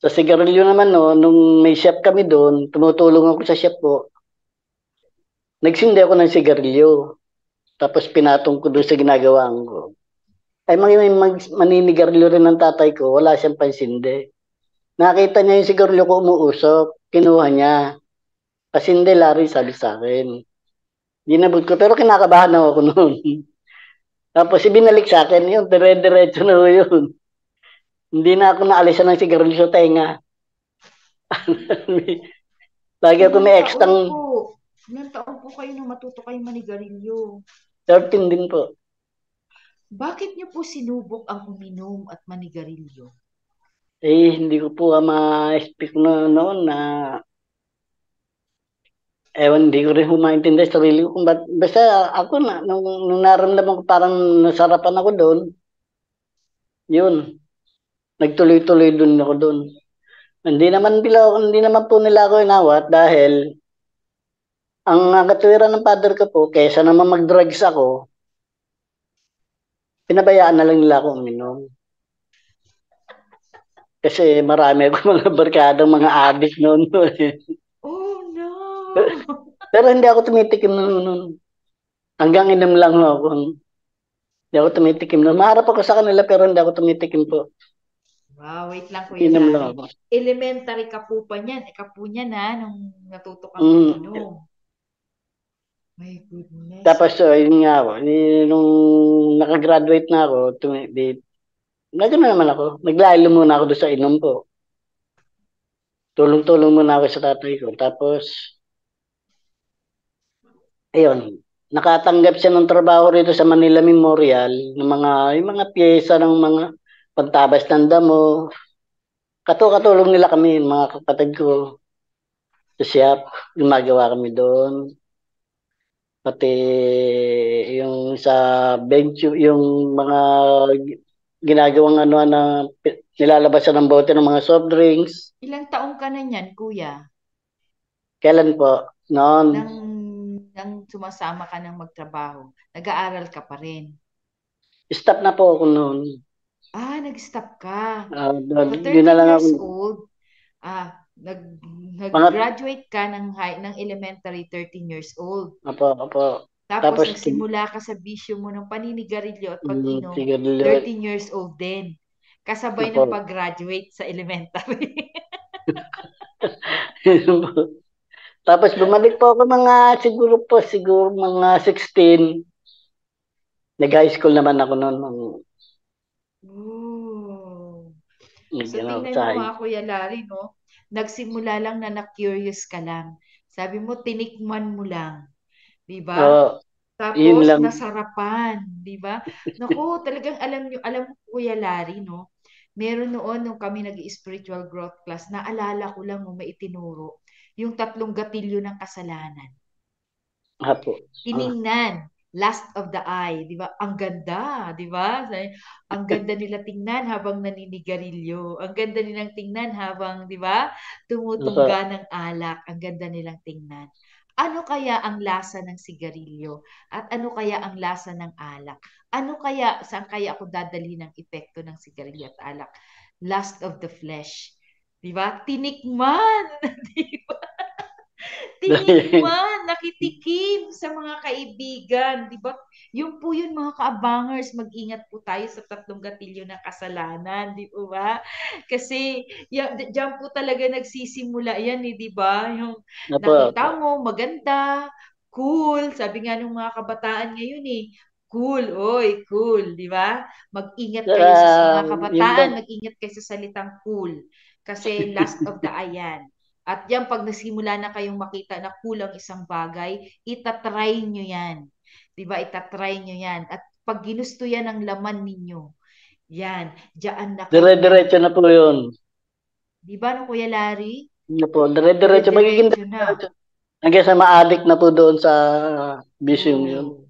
Sa sigarilyo naman, no, nung may shop kami doon, tumutulong ako sa shop ko, nagsindi ako ng sigarilyo. Tapos pinatong ko doon sa ginagawaan ko. Ay maninigarilyo rin ng tatay ko, wala siyang pansindi. Nakita niya yung sigarilyo ko umuusok, kinuha niya. Pasindi, Larry, sabi sa akin. Ginabot ko, pero kinakabahan ako noon. Tapos ibinalik sa akin, yun, dire-diretso na yun. Hindi na ako naalisan ng sigarilyo sa tenga. Lagi ako Ilang may taon extang po? Ilang taon po kayo nung matuto kayo manigarilyo? 13 din po. Bakit niyo po sinubok ang uminom at manigarilyo? Hindi ko po ma-speak na noon na hindi ko rin humaintindi sa sarili ko kung basta ako nung naramdaman ko parang nasarapan ako doon, yun, nagtuloy-tuloy doon ako doon. Hindi naman po nila ako inawat dahil ang katwiran ng father ko po, kaysa naman mag-drugs ako, pinabayaan na lang nila ako uminom. Kasi marami ako mga barkadang mga addict noon. Oh no! Pero hindi ako tumitikim noon. Hanggang inom lang ako. Hindi ako tumitikim noon. Maharap ako sa kanila pero hindi ako tumitikim po. Wow, wait lang Kuya Inom lang Larry. ako. Elementary ka po pa niyan. Ka po niyan nung natuto kang Mm. uminom. My goodness. Tapos, yun nga ako. Nung nakagraduate na ako, nagano naman ako. Naglaylo muna ako doon sa inom ko. Tulong-tulong muna ako sa tatay ko. Tapos, ayun, nakatanggap siya ng trabaho rito sa Manila Memorial ng yung mga piyesa ng mga pagtabas ng damo. Katulong nila kami, mga kapatid ko. Sa shop, gumagawa kami doon. Pati yung sa bench, yung mga ginagawang na nilalabasan ng bote ng mga soft drinks. Ilang taong ka na niyan, Kuya? Kailan po? Noon, Nang, nang sumasama ka ng magtrabaho, nag-aaral ka pa rin. stop na po ako noon. Nag-stop ka. So Di na 13 lang ako, years old, ah, mga, nag-graduate ka ng elementary 13 years old. opo. Tapos Tapos, nagsimula ka sa bisyo mo ng paninigarilyo at pag-inom, sigarilyo, 13 years old din. Kasabay opo. ng pag-graduate sa elementary. Tapos bumalik po ako siguro mga 16. Nag-high school naman ako noon. Oh. So Nag-ano, tingnan sa mo high. mga Kuya Larry, no? Nagsimula lang na na-curious ka lang. Sabi mo, tinikman mo lang. Di ba? Oo, yun Tapos lang. nasarapan, 'di ba? Naku, talagang alam mo Kuya Larry, no? Meron noon nung kami nag-spiritual growth class, naalala ko lang mo may itinuro, yung 3 gatilyo ng kasalanan. Apo. Tiningnan, last of the eye, 'di ba? Ang ganda, 'di ba? Ang ganda nila tingnan habang naninigarilyo. Ang ganda nilang tingnan habang, 'di ba? Opo. Tumutungga ng alak. Ang ganda nilang tingnan. Ano kaya ang lasa ng sigarilyo? At ano kaya ang lasa ng alak? Ano kaya, saan kaya ako dadali ng epekto ng sigarilyo at alak? Lust of the flesh. 'Di ba? Tinikman. 'Di ba? Tinikman, nakitikim sa mga kaibigan, 'di ba? Yung po yun mga kaabangers, mag-ingat po tayo sa 3 gatilyo ng kasalanan, di po ba? Kasi diyan po talaga nagsisimula yan, 'di ba? Yung Opo. nakita mo maganda, cool, sabi nga ng mga kabataan ngayon cool, oy, cool, di ba? Mag-ingat Saka, kayo sa mga yun bang, kabataan, mag-ingat kayo sa salitang cool kasi last of the ayan. At yan, pag nasimula na kayong makita na kulang isang bagay, itatry nyo yan. Diba? Itatry nyo yan. At pag ginusto yan ng laman ninyo, yan, diyan na kayo. dire-diretso na po yun. Diba no, Kuya Larry? Ano po, dire-diretso, magiging Dire-diretso na. dire-diretso. Hanggang sa ma-addict na po doon sa vision yun. Oh.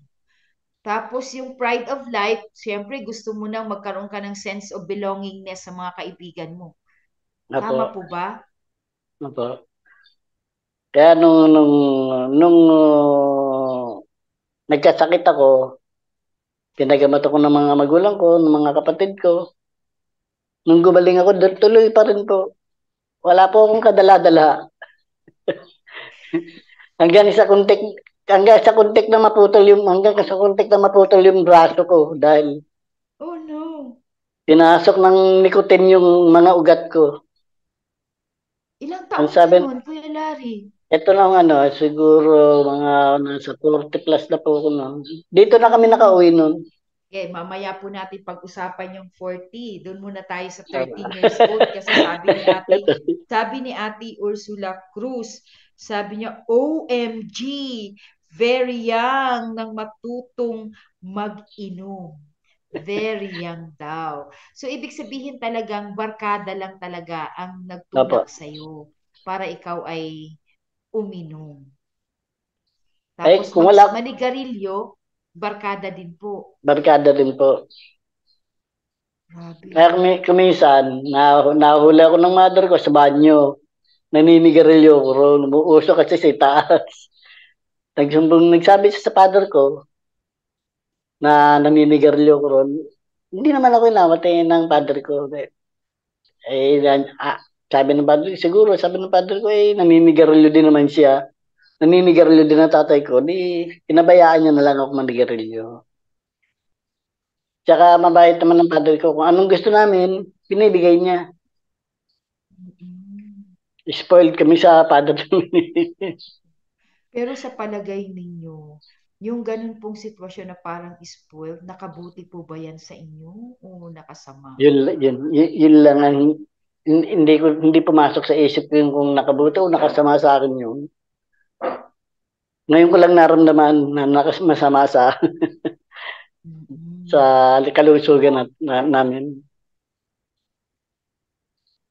Tapos yung pride of life, siyempre gusto mo nang magkaroon ka ng sense of belongingness sa mga kaibigan mo. Opo. Tama po ba? Opo. Kaya nung nagkasakit ako, pinagamot ako ng mga magulang ko, ng mga kapatid ko. Nung gumaling ako, tuloy pa rin po. Wala po akong kadala-dala. Hanggang sa kuntik, hanggang sa kuntik na maputol yung braso ko dahil Oh no. pinasok ng nikotin yung mga ugat ko. Ilang Ang taon ka sabi, nun, Kuya Larry? ito lang siguro mga nasa 40 plus na po ako noon. Dito na kami Hmm. nakauwi noon. Okay, mamaya po natin pag-usapan yung 40. Doon muna tayo sa 13 years old kasi sabi ni Ate Ursula Cruz, sabi niya, OMG, very young nang matutong mag-inom. Very young daw. So, ibig sabihin talagang barkada lang talaga ang Opo. nagtulak sa'yo para ikaw ay uminom. Eh, Tapos kung wala, manigarilyo, barkada din po. barkada din po. Kaya Grabe. kumisan, nahuli ako ng mother ko sa banyo. Naninigarilyo ko ron. Umuusok kasi sa taas. Nagsabi siya sa father ko na naninigarilyo ko ron. Hindi naman ako inamatay ng father ko. Eh, sabi ng father, siguro, sabi ng father ko, naninigarilyo din naman siya. Naninigarilyo din ang tatay ko. Di, pinabayaan niya na lang ako manigarilyo. Tsaka mabait naman ng father ko. Kung anong gusto namin, pinibigay niya. Mm. Spoiled kami sa father. Pero sa palagay ninyo, yung ganun pong sitwasyon na parang spoiled, nakabuti po ba yan sa inyo o nakasama? Yun lang ang hindi pumasok sa isip ko yung kung nakabuti o nakasama sa akin yun. Ngayon ko lang naramdaman na masama sa Mm-mm. kalusugan namin.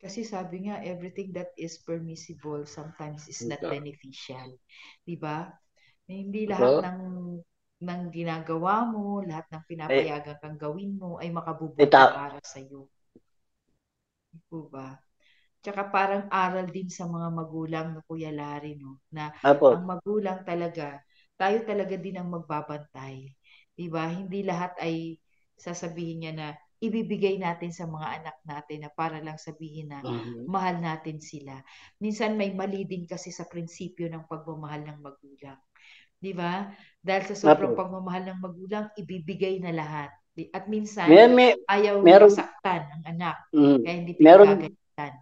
Kasi sabi nga, everything that is permissible sometimes is not beneficial. 'Di ba? Hindi lahat Opo. ng ginagawa mo, lahat ng Eh, pinapayagan kang gawin mo ay makabubuti ita, para sa iyo. 'Di po ba? Tsaka parang aral din sa mga magulang na Kuya Larry, no? Na ang Opo. magulang talaga, tayo talaga din ang magbabantay. 'Di ba? Hindi lahat ay sasabihin niya na ibibigay natin sa mga anak natin na para lang sabihin na mahal natin sila. Minsan may mali din kasi sa prinsipyo ng pagmamahal ng magulang. Di ba? Dahil sa sobrang Apo. pagmamahal ng magulang, ibibigay na lahat. At minsan, May ayaw meron masaktan ang anak. Kaya hindi meron pinagagalitan.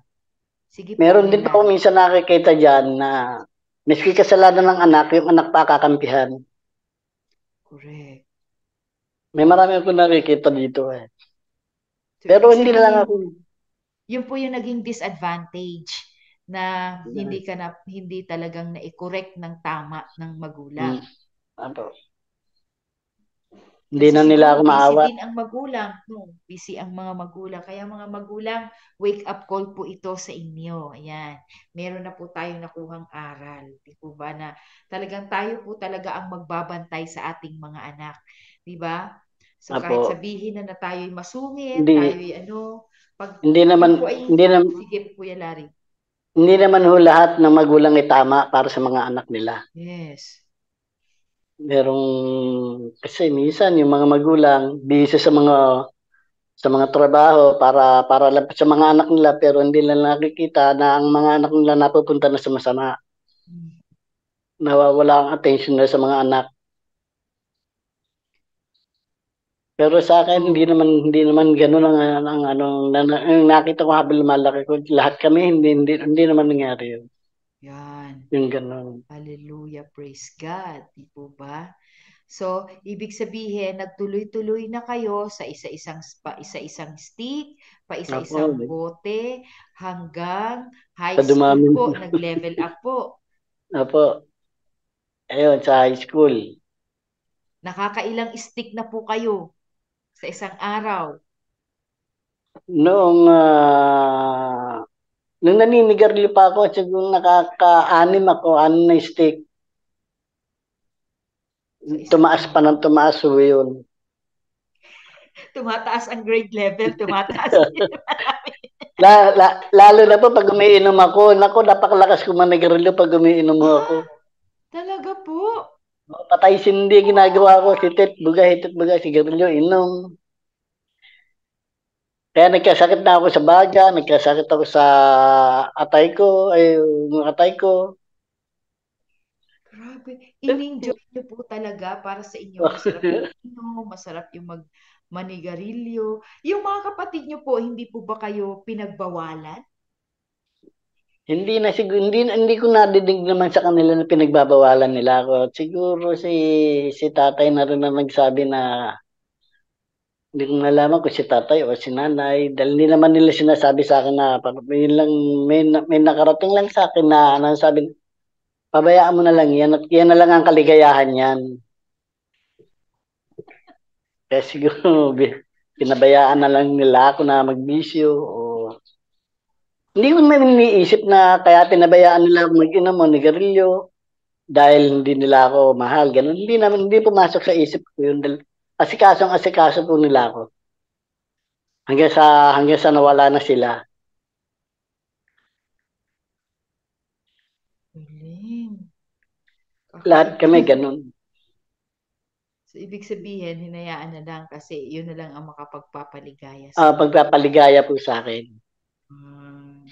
Sige po, meron Kuya din po Larry. minsan nakikita diyan na miski kasalanan ng anak, yung anak pa kakampihan. Correct. May marami akong nakikita dito eh. So, Pero ibig hindi na lang sabihin, ako. yun po yung naging disadvantage na hindi talagang na-correct ng tama ng magulang. Apo. Hindi Kasi na nila siguro ako busy maawa. din ang magulang. No, busy ang mga magulang. Kaya mga magulang, wake up call po ito sa inyo. Ayan. Meron na po tayong nakuhang aral. Di po ba na talagang tayo po talaga ang magbabantay sa ating mga anak. Di ba? So kahit Apo. sabihin na tayo'y masungit, Hindi tayo'y ano, pag hindi naman yun po ay, hindi na, sige po Kuya Larry. hindi naman ho lahat ng magulang ay tama para sa mga anak nila. Yes. Merong kasi minsan yung mga magulang busy sa mga trabaho para lang sa mga anak nila pero hindi nila nakikita na ang mga anak nila napupunta na sa masama. Hmm. Nawawala ang attention nila sa mga anak. Pero sa akin So, hindi naman ganoon ang ano ang nakita ko habang lumalaki ko lahat kami hindi naman nangyari yun. yan. Yung ganoon. Hallelujah, praise God. Di po ba? So, ibig sabihin, nagtuloy-tuloy na kayo sa isa-isang stick, pa Opo, isa-isang bote, hanggang high sa school dumami. po, nag-level up po. Opo, ayun sa high school. Nakakailang stick na po kayo sa isang araw. Noong nung naninigarilyo pa ako, siguro nakaka-anim ako, 6 na stick. Sa isang Tumaas pa ng araw. tumaas ho yun. Tumataas ang grade level, tumataas din namin. Lalo na po pag umiinom ako, naku, napakalakas ko manigarilyo pag umiinom ho ako. Ah, talaga po? Patay sindi ginagawa ko, hitit buga, sigarilyo, inom. Kaya nagkasakit na ako sa baga, nagkasakit ako sa atay ko, yung atay ko. Grabe. In-enjoy nyo po talaga para sa inyo. Masarap yung inom, masarap yung manigarilyo. Yung mga kapatid nyo po, hindi po ba kayo pinagbawalan? Hindi ko nadidig naman sa kanila na pinagbabawalan nila ako. Siguro si tatay na rin na nagsabi na hindi ko nalaman kung si tatay o si nanay. Dahil hindi naman nila sinasabi sa akin na yun lang, may nakarating lang sa akin na sabi, pabayaan mo na lang yan at yan na lang ang kaligayahan yan. Kaya siguro pinabayaan na lang nila ako na magbisyo o hindi ko naman iniisip na kaya pinabayaan nila ako mag-inom o nigarilyo dahil hindi nila ako mahal. Ganun. Hindi pumasok sa isip ko yun. Dahil asikaso po nila ako. Hanggang sa nawala na sila. Galing. Lahat Kakaiba. kami ganun. So, ibig sabihin, hinayaan na lang kasi yun na lang ang makapagpapaligaya sa inyo. Pagpapaligaya po sa akin. Hmm.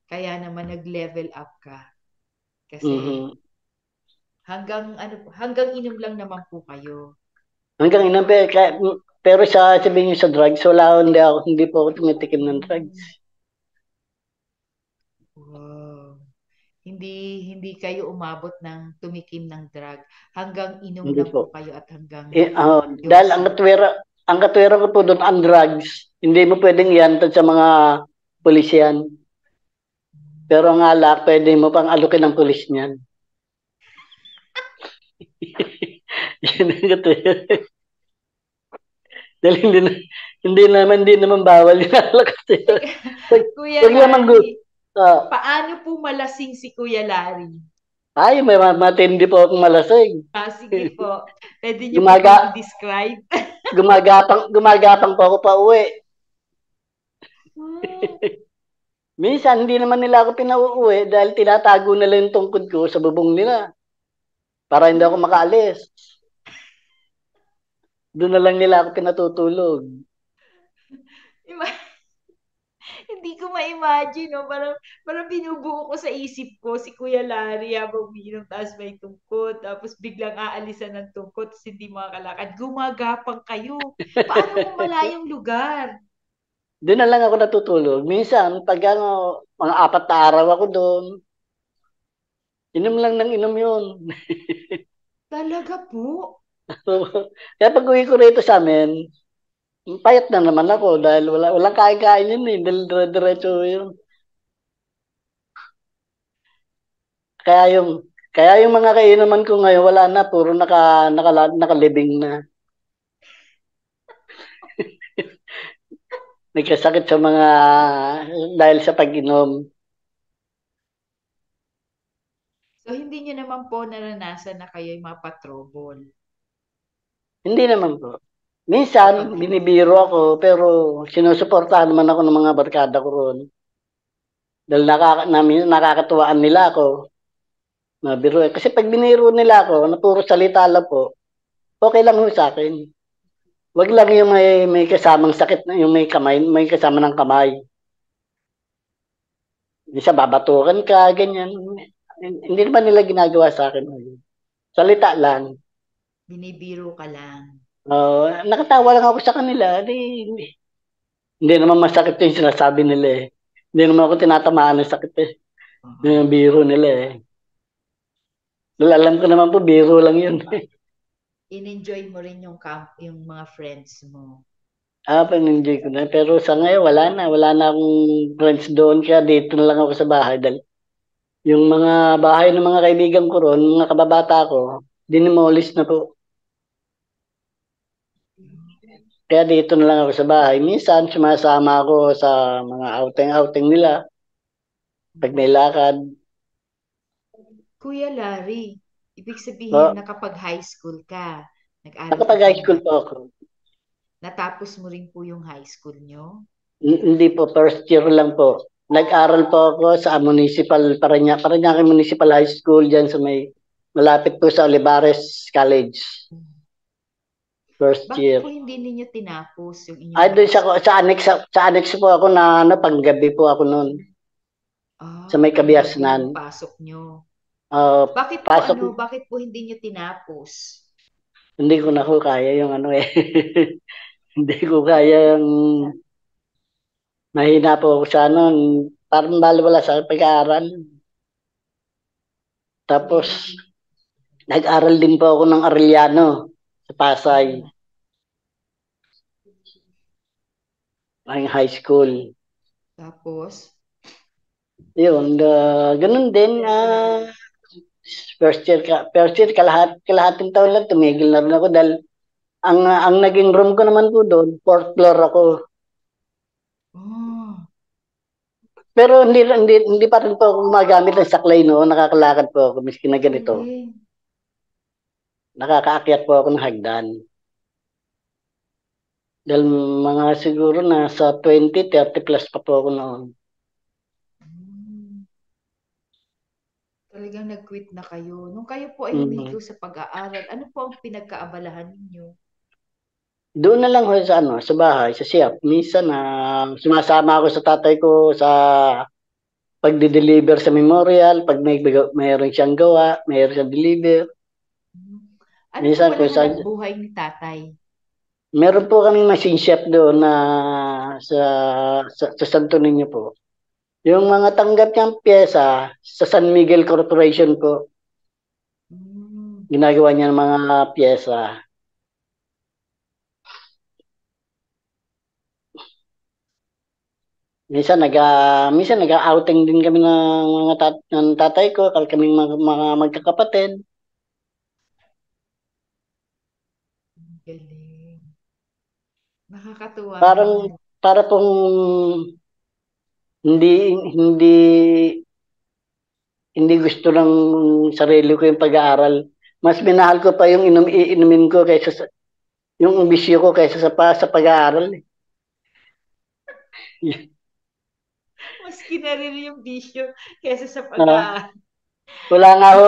Kaya naman nag-level up ka. Kasi Mhm. hanggang inom lang naman po kayo. Hanggang ilang pero sabihin niyo sa drugs, hindi po ako tumitikim ng drugs. Wow. Hindi kayo umabot ng tumikim ng drug. Hanggang inom Hindi lang po. po kayo at hanggang Dahil yosi. ang katwera ko po doon ang drugs, hindi mo pwedeng iantad sa mga pulis yan. Pero ang alak, pwede mo pang alukin ng pulis niyan. Yun ang katwera. Dahil hindi naman bawal yung alak kasi. Teka, Kuya Wag naman good. Larry, paano po malasing si Kuya Larry? Ay, may matindi po akong malasig. Sige po. Pwede niyo po Gumaga, bang i-describe? gumagapang po ako pa uwi. Wow. Minsan, hindi naman nila ako pinauuwi dahil tinatago nila yung tungkod ko sa bubong nila para hindi ako makaalis. Doon na lang nila ako pinatutulog. Ima- Hindi ko ma-imagine, no? Parang binubuo ko sa isip ko si Kuya Larry habang umiinom tapos may tungkot, tapos biglang aalisan ng tungkot, tapos hindi makakalakad. Gumagapang kayo. Paano kung malayong lugar? Doon na lang ako natutulog. Minsan, pag ano, mga 4 na araw ako doon, inom lang ng inom yun. Talaga po? Kaya pag uwi ko rito sa amin, payat na naman ako dahil walang kain-kain yun eh. Dahil dire-diretso yun. Kaya yung, kaya yung mga kainuman ko ngayon, wala na. Puro nakalibing na. Nagkasakit sa mga, dahil sa pag-inom. So, hindi niyo naman po naranasan na kayo'y mapatrobol Hindi naman po. Minsan, kapag binibiro ako, pero sinusuportahan naman ako ng mga barkada ko roon. Dahil nakakatuwaan nila ako. Mabiro eh. Kasi pag biniro nila ako, na puro salita lang po, okay lang ho sa akin. Wag lang yung may kasamang sakit na yung may kasama ng kamay. Isa babatukan ka, ganyan. Hindi naman nila ginagawa sa akin. Salita lang. binibiro ka lang? Nakatawa lang ako sa kanila. Hindi naman masakit yung sinasabi nila eh. Hindi naman ako tinatamaan ng sakit eh. Yung Oo. biro nila eh. Dahil alam ko naman po, biro lang yun. In-enjoy mo rin yung mga friends mo. Pan-enjoy ko na. Pero sa ngayon, wala na. Wala na akong friends doon. Kaya dito na lang ako sa bahay. Dahil yung mga bahay ng mga kaibigan ko ron, mga kababata ko, dinimolish na po. Kaya dito na lang ako sa bahay. Minsan, sumasama ako sa mga outing-outing nila. Pag may lakad. Kuya Larry, ibig sabihin O, na kapag high school ka, nag-aral ka nakapag pa high ng school po ako. natapos mo rin po yung high school nyo? Hindi po, first year lang po. Nag-aral po ako sa municipal, Parañaque Municipal High School dyan sa malapit po sa Olivares College. First Bakit year. po hindi ninyo tinapos yung Ay, inyong doon high sa, school? sa annex, sa annex po ako na ano, panggabi po ako noon. Sa may Panggabi Kabiasnan. yung pasok nyo. Uh, pasok, Bakit po hindi nyo tinapos? hindi ko na ko kaya yung ano eh. Hindi ko kaya yung mahina po ako sa ano. Parang wala sa pag-aaral. Tapos, nag-aral din po ako ng Arellano sa Pasay. Mm. Ang high school. Tapos, Yun, ganun din. First year, kalahating taon lang, tumigil na rin ako dahil ang naging room ko naman po doon, fourth floor ako. oh, Pero hindi pa rin po ako gumagamit ng saklay noon, nakakalakad po ako, miski na ganito. galing. Nakakaakyat po ako ng hagdan. Dahil mga siguro nasa 20, 30 plus pa po ako noon. Mm. Talagang nag-quit na kayo. Nung kayo po ay Mhm. humigo sa pag-aaral, ano po ang pinagkaabalahan ninyo? Doon na lang ho sa ano, sa bahay, sa siyap. Minsan sumasama ako sa tatay ko sa pagde-deliver sa memorial, pag mayroon siyang gawa, mayroon siyang deliver. Hmm. Ano po Minsan pala kung saan, hanap buhay ni tatay? meron po kaming machine shop doon na sa, sa Santo Niño po. Yung mga tanggap niyang pyesa sa San Miguel Corporation po, Hmm. ginagawa niya ng mga pyesa. Minsan nag-outing din kami ng ng tatay ko, kaming mga magkakapatid. Galing. Nakakatuwa Parang naman. para pong hindi hindi hindi gusto ng sarili ko yung pag-aaral. Mas minahal ko pa yung iinumin ko kaysa yung bisyo ko kaysa sa pag-aaral. Mas kinaril yung bisyo kesa sa Ah, pag-aaral. wala nga ho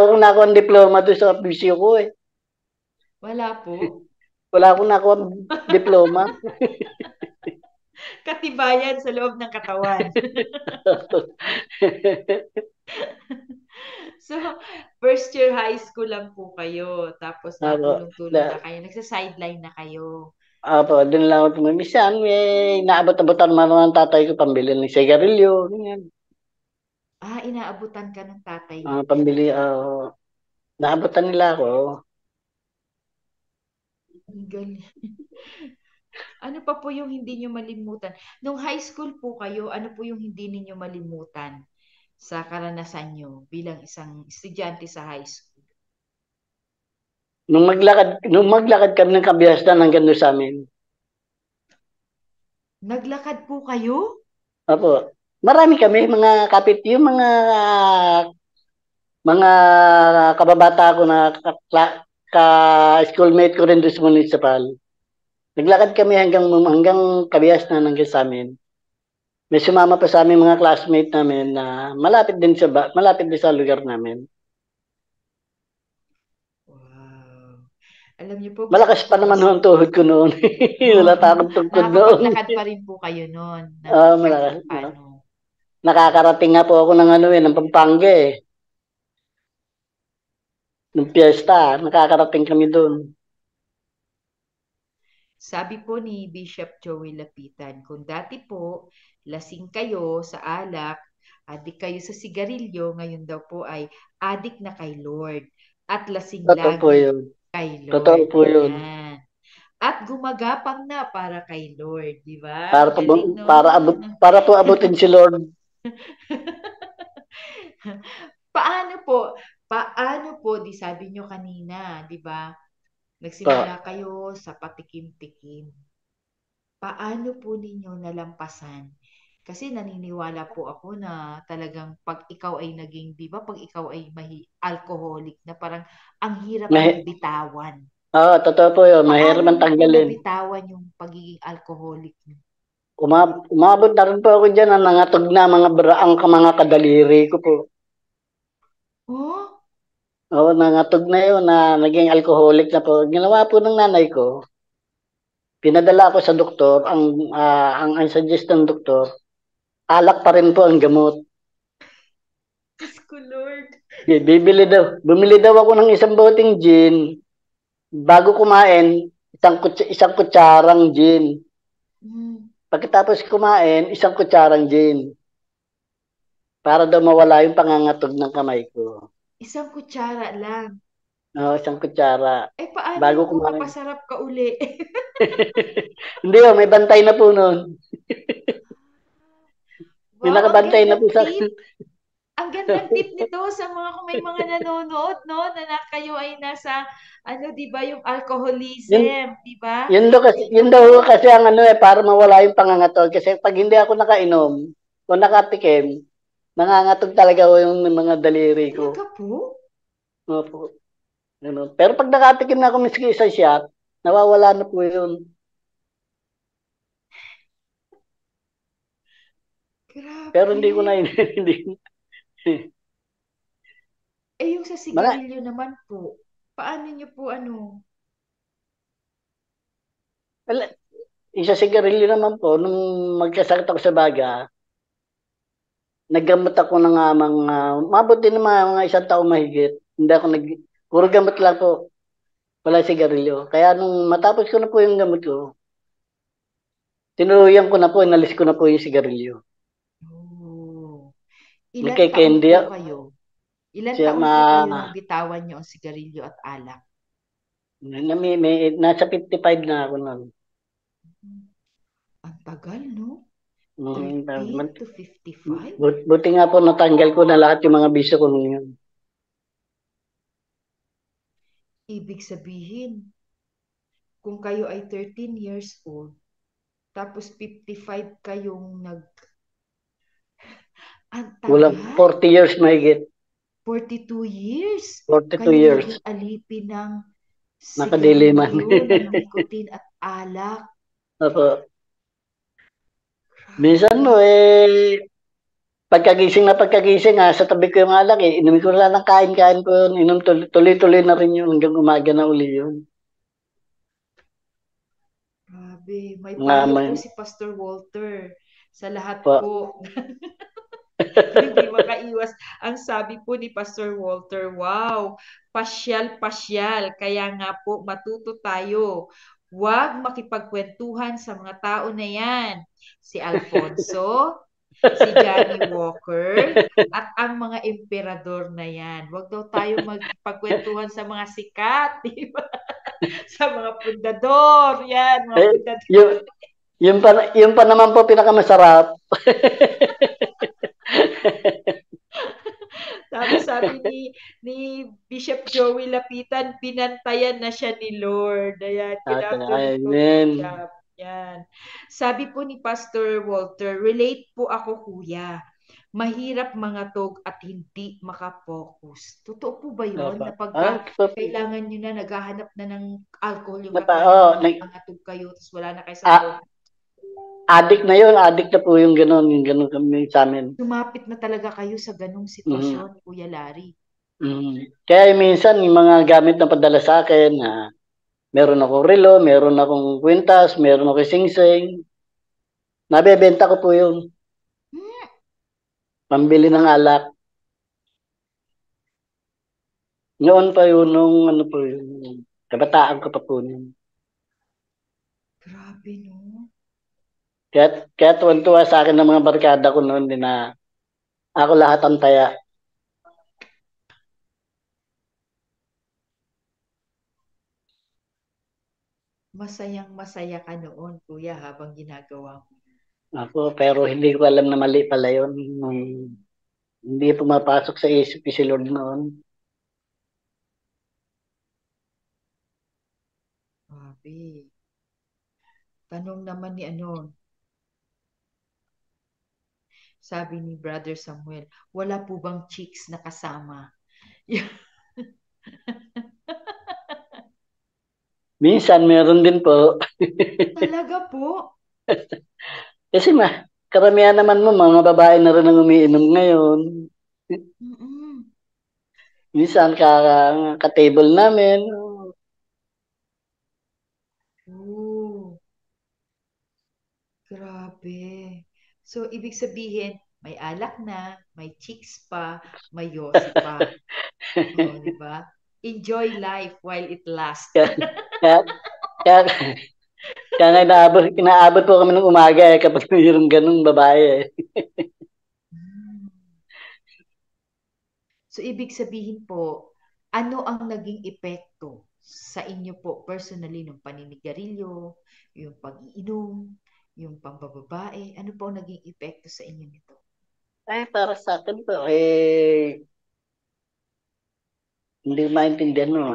kung nakuha ang diploma doon sa bisyo ko eh. Wala po. Wala akong nakuha diploma. Katibayan sa loob ng katawan. So, first year high school lang po kayo. Tapos Opo. natulong-tulong na kayo. Nagsa-sideline na kayo. Opo, doon lang ako tumimisan. Naabot-abotan man ng tatay ko pambili ng sigarilyo. Ganyan. Inaabutan ka ng tatay mo. Pambili, naabutan nila ako. Ang galing. Ano pa po yung hindi nyo malimutan? Nung high school po kayo, ano po yung hindi ninyo malimutan sa karanasan nyo bilang isang estudyante sa high school? Nung maglakad kami ng Kabiastan hanggang doon sa amin. Naglakad po kayo? Opo. Marami kami, mga kapit, yung mga kababata ko na ka-schoolmate ko rin doon sa municipal. Naglakad kami hanggang Kabiastan hanggang sa amin. May sumama pa sa amin mga classmate namin na malapit din sa lugar namin. Wow. Alam niyo po, gusto ko Malakas po pa naman mas... ang tuhod ko noon. Oh, Wala takong tungkod noon. nakakapaglakad pa rin po kayo noon ng kahit Malakas. paano. Nakakarating nga po ako ng Pampanga eh. Ng piyesta, nakakarating kami doon. Sabi po ni Bishop Joey Lapitan, kung dati po lasing kayo sa alak, adik kayo sa sigarilyo, ngayon daw po ay adik na kay Lord at lasing Totoo po lagi yun. kay Totoo Lord. po yun. Ayan. At gumagapang na para kay Lord, di ba? Para, Ang po, galing, no? para po abutin si Lord. Paano po, di sabi nyo kanina, di ba? Pa. Nagsimula kayo sa patikim-tikim. Paano po ninyo nalampasan? Kasi naniniwala po ako na talagang pag ikaw ay naging, di ba, pag ikaw ay alcoholic na parang ang hirap niyang bitawan. Totoo po yun. Paano Mahirap ang niyo po tanggalin. nabitawan yung pagiging alcoholic niyo? Umabot na rin po ako dyan na nangatog na mga kadaliri ko po. Oh? Oo, nangatog na yun na naging alcoholic na po. Ginawa po ng nanay ko, pinadala ko sa doktor, ang suggest ng doktor, alak pa rin po ang gamot. Diyos ko, Lord. Bumili daw ako ng isang boteng gin, bago kumain, isang kutsarang gin. Pagkatapos kumain, isang kutsarang gin. Para daw mawala yung pangangatog ng kamay ko. Isang kutsara lang. Oo, isang kutsara. Paano Bago yung kumain. mapasarap ka uli? Hindi may bantay na po noon. May Wow, ang nakabantay na po gandang sa tip. Ang gandang tip nito sa kung may mga nanonood, no, na kayo ay nasa, di ba, yung alcoholism, di ba? Yun daw kasi ang para mawala yung pangangatog. Kasi pag hindi ako nakainom o nakatikim, nangangatog talaga yung mga daliri ko. Talaga po? Opo. Pero pag nakatikim na ako miski sa shot, nawawala na po yun. Grabe. Pero hindi ko na hindi. Yung sa sigarilyo naman po, paano nyo po Isa sigarilyo naman po, nung magkasakit ako sa baga, naggamot ako ng mabot din ng mga isang taong mahigit. Hindi ako puro gamot lang po. Wala sigarilyo. Kaya nung matapos ko na po yung gamot ko, tinuluyan ko na po, inalis ko na po yung sigarilyo. Oh. Ilan taon Nagkikendi po kayo? Ilan siya taon po kayo nang bitawan nyo ang sigarilyo at alak? Nasa 55 na ako nun. Ang tagal, no? 13 to 55? Buti nga po natanggal ko na lahat yung mga bisyo ko nun yun. Ibig sabihin, kung kayo ay 13 years old, tapos 55 kayong ang tagal? Walang 40 years mahigit. 42 years? 42 kayo years. naging alipin ng Nakadiliman. sigarilyo, ng nikotin at alak. Opo. Minsan pagkagising sa tabi ko yung alak inumin ko lang ng kain ko yun, tuloy-tuloy na rin yun hanggang umaga na uli yun. Grabe, may Mga payo may, po si Pastor Walter sa lahat po. po. Hindi makaiwas. Ang sabi po ni Pastor Walter, wow, pasyal-pasyal. Kaya nga po, matuto tayo. Huwag makipagkwentuhan sa mga tao na yan. Si Alfonso, si Johnny Walker, at ang mga emperador na yan. Huwag daw tayo magpagkwentuhan sa mga sikat, di ba? Sa mga pundador, yan, mga Eh, pundador. yung, yung pa naman po pinakamasarap. Tapos sabi ni Bishop Joey Lapitan, pinantayan na siya ni Lord. Ayan, good afternoon po, Amen. Bishop. Yan. Sabi po ni Pastor Walter, relate po ako, kuya. Mahirap mangatog at hindi makapokus. Totoo po ba yun? Opo. Na pagka kailangan nyo na, naghahanap na ng alcohol yung katawan nyo, nangangatog kayo, tapos wala na kayo sa focus. Addict na yun, addict na po yung gano'n kami sa amin. Lumapit na talaga kayo sa ganong sitwasyon, Kuya Larry. Kaya minsan, yung mga gamit na padala sa akin, meron akong relo, meron akong kwintas, meron akong singsing. Nabebenta ko po yun. Pambili ng alak. Noon pa yun, nung ano po yun, kabataan ko pa po yun. Grabe, no? Kaya tuwan-tuwa sa akin ng mga barkada ko noon din na ako lahat ang taya. Masayang masaya ka noon, kuya, habang ginagawa mo. Ako, pero hindi ko alam na mali pala yun. Hindi pumapasok sa isip ko si Lord noon. Grabe. Tanong naman ni ano, sabi ni Brother Samuel, wala po bang chicks na kasama? Minsan, meron din po. Talaga po? Kasi karamihan naman mo, mga babae na rin ang umiinom ngayon. Mm-mm. Minsan, ka-table namin. Oh, grabe. So, ibig sabihin, may alak na, may chicks pa, may yosi pa. Oh, di ba? Enjoy life while it lasts. kaya, kaya, kaya, kaya nga inaabot po kami ng umaga kapag mayroong ganung babae Hmm. So, ibig sabihin po, ano ang naging epekto sa inyo po personally ng paninigarilyo, yung pag-iinom, yung pambababae? Ano po ang naging epekto sa inyo nito? Ay, para sa akin po, hindi ko maintindihan mo.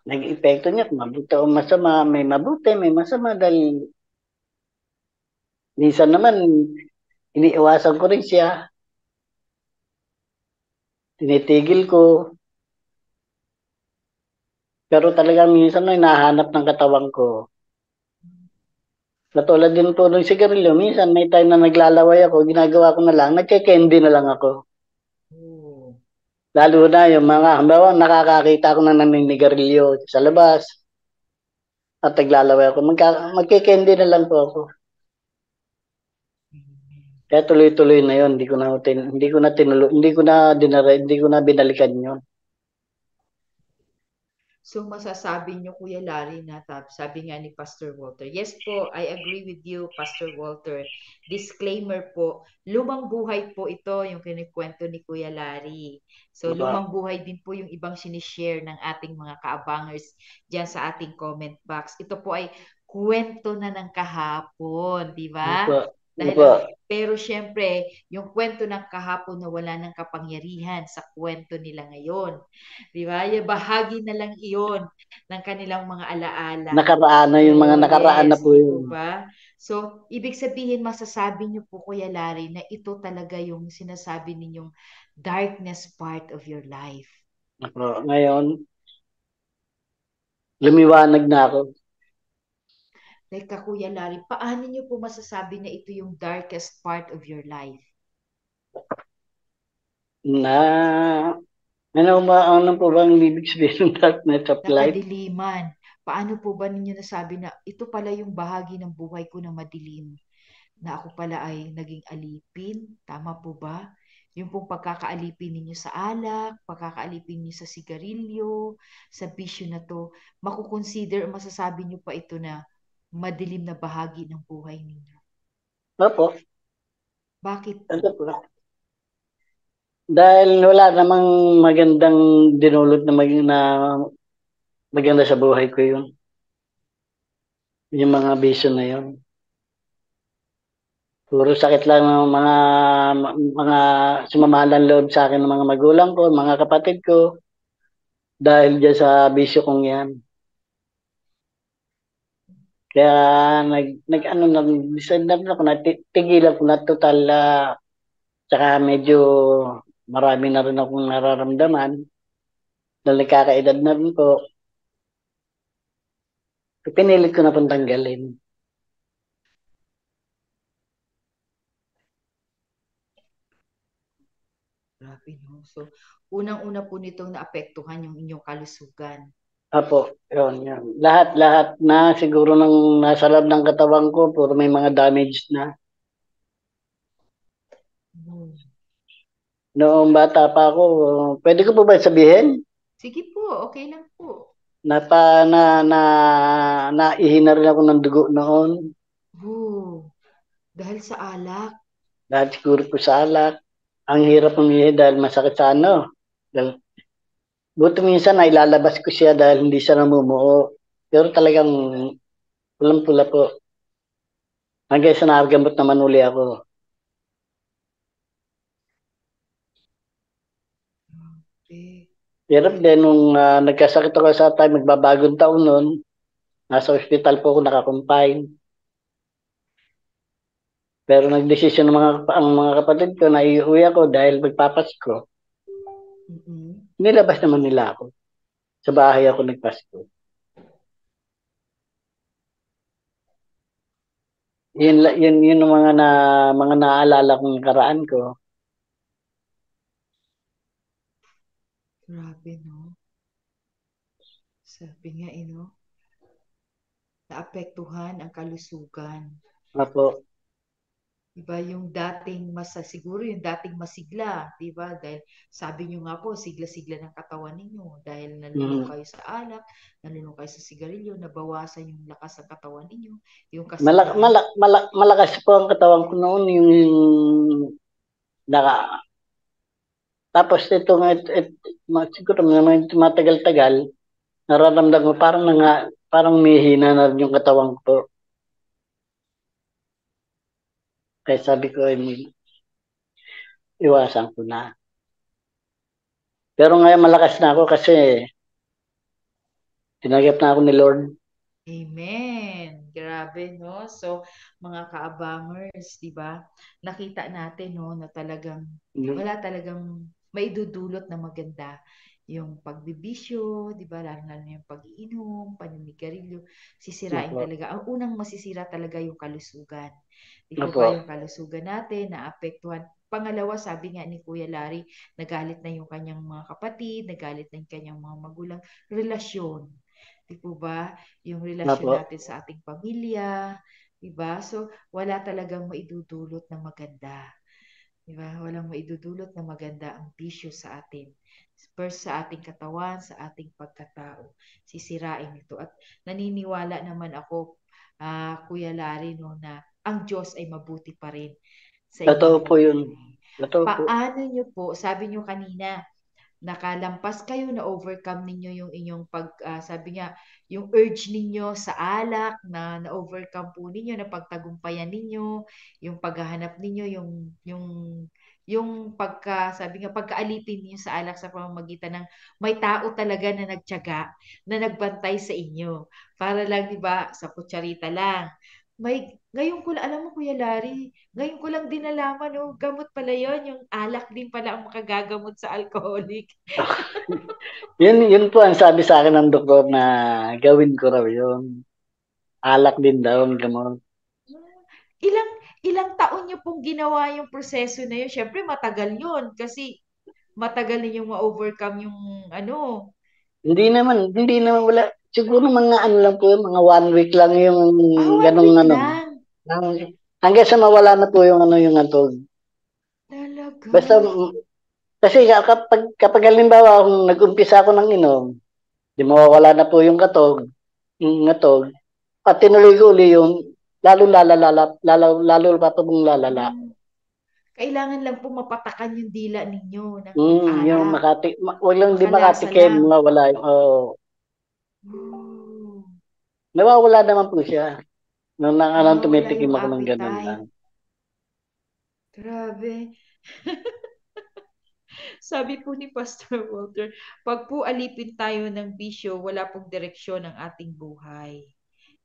Nag-epekto niya kung mabuti o masama. May mabuti, may masama. Dahil minsan naman, iniiwasan ko rin siya. Tinitigil ko. Pero talagang minsan na hinahanap ng katawan ko. Katulad din po ng sigarilyo, minsan may time na naglalaway ako, ginagawa ko na lang, nagke-candy na lang ako. Oh. Lalo na yung mga, halimbawa, nakakakita ako na naninigarilyo sa labas at naglalaway ako, magke-candy na lang po ako. Kaya tuloy-tuloy na yon, hindi ko na binalikan yon. So masasabi niyo, Kuya Larry, na sabi nga ni Pastor Walter, yes po, I agree with you, Pastor Walter. Disclaimer po, lumang buhay po ito, yung kinikwento ni Kuya Larry. So lumang buhay din po yung ibang sinishare ng ating mga kaabangers dyan sa ating comment box. Ito po ay kwento na ng kahapon, di ba? Pero syempre, yung kwento ng kahapon na wala ng kapangyarihan sa kwento nila ngayon. Di ba? Yung bahagi na lang iyon ng kanilang mga alaala. Nakaraan na yung mga nakaraan na Yes, po di yun. po ba? So, ibig sabihin, masasabi niyo po, Kuya Larry, na ito talaga yung sinasabi ninyong darkness part of your life. Ngayon, lumiwanag na ako. Teka, Kuya Larry, paano niyo po masasabi na ito yung darkest part of your life? Ano po bang ibig sabihin ng darkness of life? Nakadiliman. Paano po ba ninyo nasabi na ito pala yung bahagi ng buhay ko na madilim, na ako pala ay naging alipin? Tama po ba? Yung pong pagkakaalipin ninyo sa alak, pagkakaalipin ninyo sa sigarilyo, sa bisyo na to, makukonsider, masasabi nyo pa ito na madilim na bahagi ng buhay ninyo. Opo, Bakit ano po? po. Dahil wala namang magandang dinulot na maganda sa buhay ko yun. Yung mga bisyo na yun. Puro sakit lang ng mga sumamahalang loob sa akin ng mga magulang ko, mga kapatid ko, dahil dyan sa bisyo kong yan. Kaya ano na, decide na ako, tigilan ko na total, tsaka medyo marami na rin akong nararamdaman, dahil nagkakaedad na rin po, pinilit ko na pong tanggalin. Grabe, no? So, unang-una po nitong naapektuhan yung inyong kalusugan. Apo, yun. Lahat na siguro ng nasa loob ng katawan ko, puro may mga damage na. Hmm. Noong bata pa ako, pwede ko po ba sabihin? Sige po, okay lang po. Napa, naihina rin ako ng dugo noon. Oh, dahil sa alak. Dahil siguro po sa alak. Ang hirap umihi dahil masakit sa ano. Dahil, buti minsan na ilalabas ko siya dahil hindi siya namumuo. Pero talagang pulang-pula po. Hanggang sa nakagamot naman uli ako. Okay. Hirap din nung nagkasakit ako sa time, magbabagong taon noon. Nasa ospital po ako nakakumpine. Pero nagdesisyon ang mga kapatid ko na iuwi ako dahil magpapasko. Mm-mm. Nilabas naman nila ako. Sa bahay ako nagpasko. Yun yung mga naaalala kong nakaraan ko. Grabe, no? Sabi nga, no? Naapektuhan ang kalusugan. Apo. Diba yung dating siguro yung dating masigla, diba? Dahil sabi nyo nga po, sigla-sigla ng katawan ninyo. Dahil nalulong Mm. kayo sa alak, nalulong kayo sa sigarilyo, nabawasan yung lakas ng katawan ninyo, yung Malak, kasiyahan. malak, malak, malakas po ang katawan ko noon. Yung naka, tapos ito nga, siguro naman tumatagal-tagal, nararamdaman ko parang may hina na rin yung katawan ko. Kaya sabi ko, iwasan ko na. Pero ngayon malakas na ako kasi tinagap na ako ni Lord. Amen. Grabe, no? So, mga kaabangers, di ba? Nakita natin, no, na talagang Mm. wala talagang maidudulot na maganda yung pagbibisyo, di ba? Lalo na yung pag-iinom, paninigarilyo, sisirain Opo. talaga. Ang unang masisira talaga yung kalusugan. Di po ba Opo. yung kalusugan natin, naapektuhan. Pangalawa, sabi nga ni Kuya Larry, nagalit na yung kanyang mga kapatid, nagalit na yung kanyang mga magulang, relasyon. Di po ba? Yung relasyon Opo. natin sa ating pamilya, 'di ba? So, wala talagang maidudulot na maganda. 'Di ba? Walang maidudulot na maganda ang bisyo sa atin. First sa ating katawan, sa ating pagkatao. Sisirain ito. At naniniwala naman ako, Kuya Larry, no, na ang Diyos ay mabuti pa rin sa Totoo inyong po yun. buhay. Totoo po. Paano nyo po, sabi nyo kanina, nakalampas kayo na overcome ninyo yung inyong sabi nga yung urge ninyo sa alak na overcome po ninyo na pagtagumpayan ninyo yung paghahanap ninyo yung sabi nga pagkaalipin niyo sa alak sa pamamagitan ng may tao talaga na nagtiyaga na nagbantay sa inyo para lang 'di ba sa kutsarita lang ngayon ko lang, alam mo Kuya Larry, ngayon ko lang din nalaman, no, gamot pala yon, yung alak din pala ang makagagamot sa alcoholic. Yun po ang sabi sa akin ng doktor na gawin ko raw yun. Alak din daw ang gamot. Ilang ilang taon niyo pong ginawa yung proseso na yun? Siyempre matagal yun kasi matagal ninyong ma-overcome yung ano. Hindi naman wala. Siguro mga ano lang po, mga 1 week lang yung 1 ganong week ano. lang. Hanggang sa mawala na po yung ano yung atog. Talaga? Basta kasi kapag halimbawa kung nag-umpisa ako ng inom, di mawawala na po yung atog, at tinuloy ko uli yung lalo pa pong lalala. Hmm. Kailangan lang po mapatakan yung dila ninyo ng Yung alak. wag lang di Makalasa makatikim, lang. mawala yung, Oh. nawawala naman po siya. Nung Nawawala tumitikim yung ako ng ganun lang. appetite. Grabe. Sabi po ni Pastor Walter, pag po alipin tayo ng bisyo, wala pong direksyon ang ating buhay.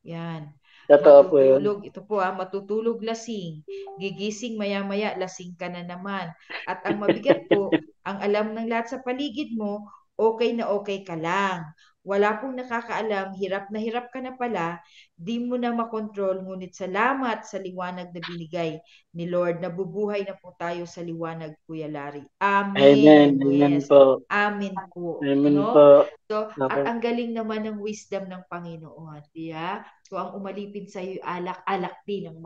Yan. Totoo po yun. Ito po matutulog lasing, gigising maya-maya, lasing ka na naman. At ang mabigat po, ang alam ng lahat sa paligid mo, okay ka lang. Wala pong nakakaalam, hirap na hirap ka na pala, di mo na makontrol, ngunit salamat sa liwanag na binigay ni Lord. Nabubuhay na po tayo sa liwanag, Kuya Larry. Amen. Amen. Amen Yes. po. Amen po. Amen po. No? So, Opo. at ang galing naman ng wisdom ng Panginoon. Diya? So, ang umalipin sa iyo alak, alak din ang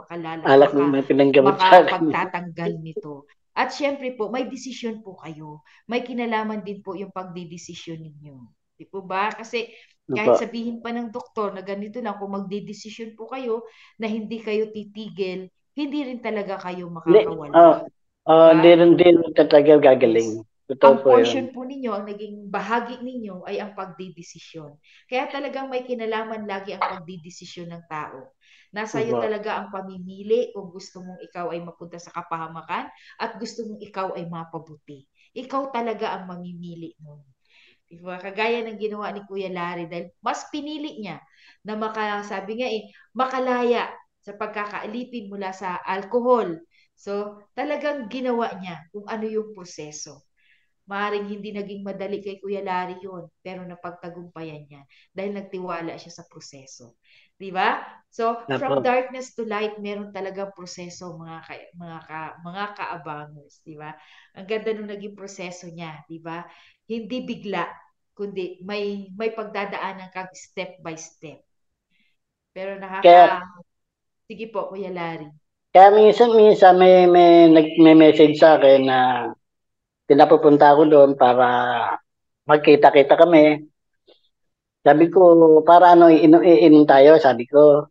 Alak mo may pinanggamot sa akin. makapagtatanggal nito. At syempre po, may desisyon po kayo. May kinalaman din po yung pagdidesisyon ninyo. Di po ba? Kasi kahit Opo. sabihin pa ng doktor na ganito lang, kung magdidesisyon po kayo na hindi kayo titigil, hindi rin talaga kayo Hindi, makakawala. Di ba? di rin talaga gagaling. Yes. Totoo Ang po yun. portion po ninyo, ang naging bahagi ninyo ay ang pagdidesisyon. Kaya talagang may kinalaman lagi ang pagdidesisyon ng tao. Nasa iyo Opo. talaga ang pamimili kung gusto mong ikaw ay mapunta sa kapahamakan at gusto mong ikaw ay mapabuti. Ikaw talaga ang mamimili nun. Diba? Kagaya ng ginawa ni Kuya Larry dahil mas pinili niya na sabi nga makalaya sa pagkakaalipin mula sa alcohol. So, talagang ginawa niya kung ano yung proseso. Maaring hindi naging madali kay Kuya Larry yun, pero napagtagumpayan niya dahil nagtiwala siya sa proseso. Di ba? So, from Opo. darkness to light, meron talagang proseso mga kaabangers, di ba? Ang ganda nung naging proseso niya, di ba? Hindi bigla, kundi may pagdadaanan kang step by step. Pero Kaya sige po, Kuya Larry. kaya minsan may message sa akin na pinapupunta ako doon para magkita-kita kami. Sabi ko, para ano, iinom tayo, sabi ko.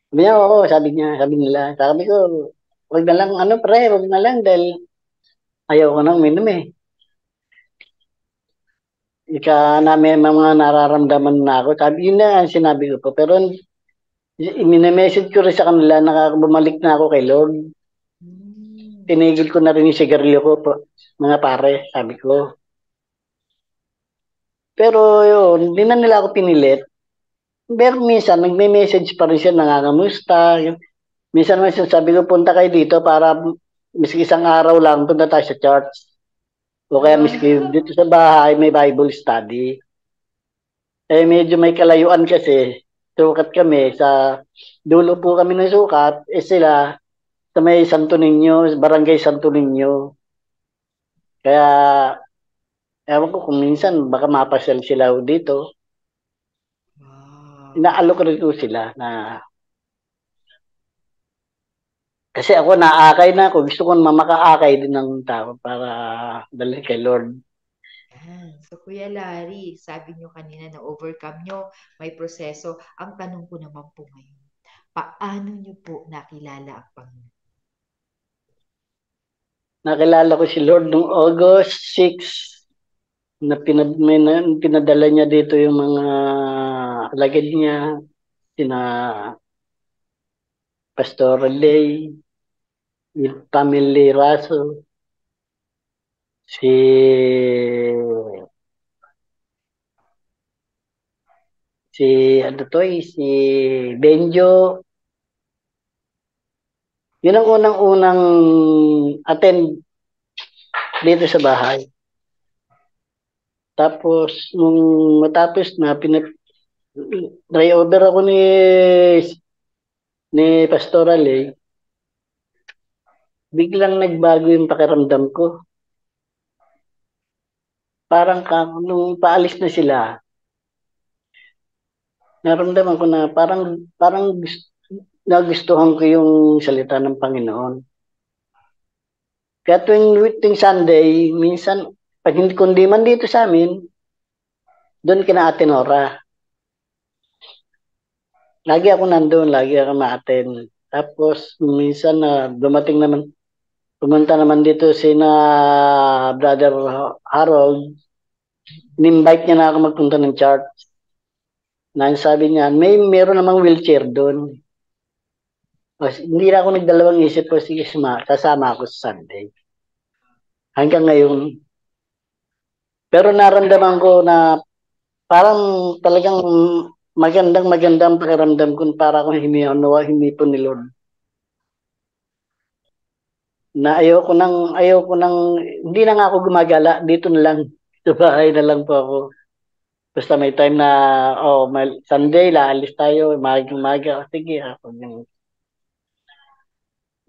Sabi niya, oo, sabi nila. Sabi ko, wag na lang, ano pre, wag na lang dahil ayaw ko nang uminom eh. Ika namin mga nararamdaman na ako. Sabi, yun na ang sinabi ko po. Pero message ko rin sa kanila na bumalik na ako kay Lord. Hmm. Tinigil ko na rin yung sigarilyo ko po, mga pare, sabi ko. Pero yun, hindi na nila ako pinilit. Pero minsan, nagme-message pa rin siya, nangangamusta. Minsan naman sabi ko, punta kayo dito para miski isang araw lang, punta tayo sa church. O kaya miski Ah. dito sa bahay, may Bible study. Eh medyo may kalayuan kasi. Sukat kami, sa dulo po kami ng sukat, sila sa may Santo Niño, Barangay Santo Niño. Kaya, ewan ko kung minsan, baka mapasyal sila dito. Wow. Inaalok rin ko sila na kasi ako naakay na ako. Gusto ko mamakaakay din ng tao para dalhin kay Lord. Yan. So, Kuya Larry, sabi nyo kanina na overcome nyo, may proseso. Ang tanong ko naman po ngayon, paano nyo po nakilala ang Panginoon? Nakilala ko si Lord noong August 6 na pinadala niya dito yung mga alagad niya, sina Pastor Lay, yung family Raso, si si ano to si Benjo. Yun ang unang-unang attend dito sa bahay. Tapos, nung matapos na, try over ako ni Pastoral biglang nagbago yung pakiramdam ko. Parang nung paalis na sila, naramdaman ko na parang nagustuhan ko yung salita ng Panginoon. Kaya tuwing Sunday, minsan, pag hindi kundi man dito sa amin, doon kina Ate Nora. Lagi ako nandun, lagi ako ma-attend. Tapos, minsan na dumating naman, pumunta naman dito si na Brother Harold, in-invite niya na ako magpunta ng church. Na sabi niya, meron namang wheelchair doon. Hindi na ako nagdalawang isip ko, sige, sasama ako sa Sunday. Hanggang ngayon. Pero naramdaman ko na parang talagang magandang pakiramdam ko para akong hinipon ni Lord. Na ayoko nang, hindi na nga ako gumagala, dito na lang, sa bahay na lang po ako. Basta may time na, may Sunday, laalis tayo, maga, sige, ako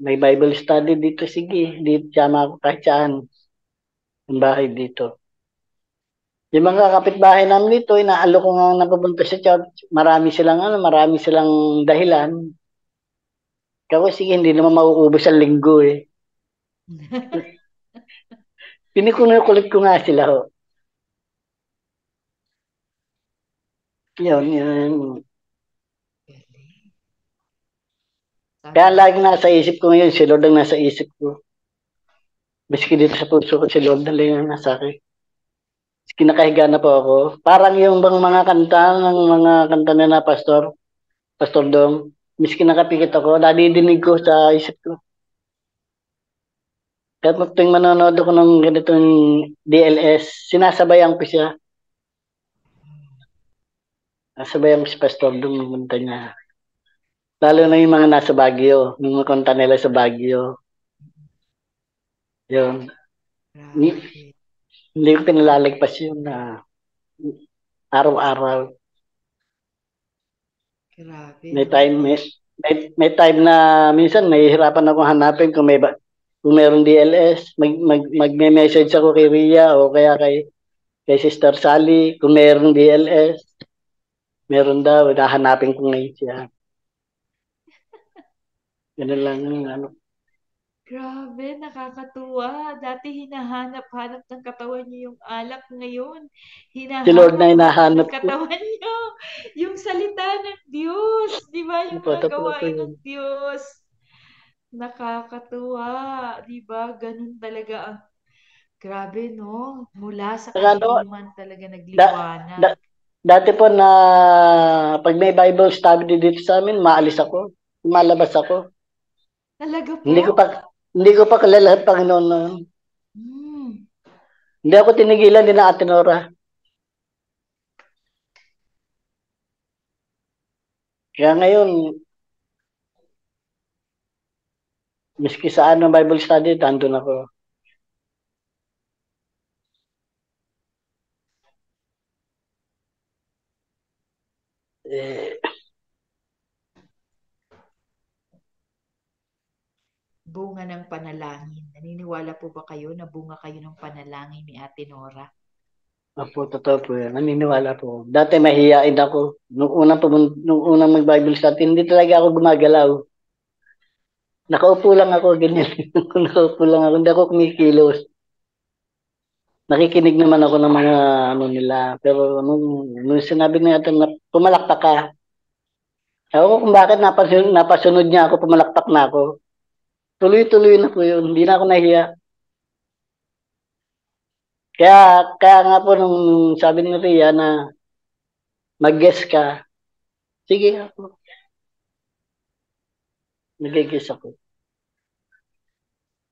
may Bible study dito, sige, dito, tiyama ako kahit saan, ang bahay dito. Yung mga kapitbahay namin dito, inaalo ko nga napupunta sa church, marami silang dahilan. Kasi sige, hindi naman mauubos ang linggo eh. Pinikulit ko nga sila ho. Yun. Kaya lagi nasa isip ko ngayon, si Lord ang nasa isip ko. Miski dito sa puso ko, si Lord na lang ang nasa akin. Kinakahiga na po ako. Parang yung bang mga kanta ng mga kanta na Pastor Dong, miski nakapikit ako, nadidinig ko sa isip ko. Kahit tuwing manonood ako ng ganitong DLS, sinasabayan ko siya. Nasabayan ko si Pastor Dong ng kanta niya. Lalo na yung mga nasa Baguio, yung mga kanta nila sa Baguio. Yun. Hindi ko pinalalagpas yun na araw-araw. Grabe, May no? time, may time na minsan nahihirapan ako hanapin kung mayroong DLS, magme-message ako kay Ria o kaya kay Sister Sally kung mayroong DLS. Meron daw, hahanapin ko ngayon siya. Ganun lang yung ano. Grabe, nakakatuwa. Dati hinahanap-hanap ng katawan niyo yung alak. Ngayon, Si Lord na hinahanap-hanap ng hinahanap ko. katawan niyo yung salita ng Diyos. Di ba? Yung mga Totoo po gawain yun. ng Diyos. Nakakatuwa. Di ba? Ganun talaga ang grabe, no? Mula sa Saka ano, kadiliman talaga da, nagliwanag. da, dati po na pag may Bible study dito sa amin, maalis ako. Malabas ako. Talaga po? Hindi ko pa hindi ko pa kilala ang Panginoon noon. Hmm. Hindi ako tinigilan din ng Ate Nora. Kaya ngayon, miski saan ng Bible study, nandun ako. Eh, Bunga ng panalangin. Naniniwala po ba kayo na bunga kayo ng panalangin ni Ate Nora? totoo po yan. Naniniwala po. Dati mahihain ako. Nung unang mag-Bible study, hindi talaga ako gumagalaw. Nakaupo lang ako, ganyan. Nakaupo lang ako, hindi ako kumikilos. Nakikinig naman ako ng mga ano nila. Pero nung sinabi niya natin na pumalakpak ka, ewan ko kung bakit napasunod niya ako, pumalakpak na ako. Tuloy-tuloy na po yun. Hindi na ako nahiya. Kaya, kaya nga po nung sabi ni Ria na mag-guess ka, sige ako, nag-guess ako.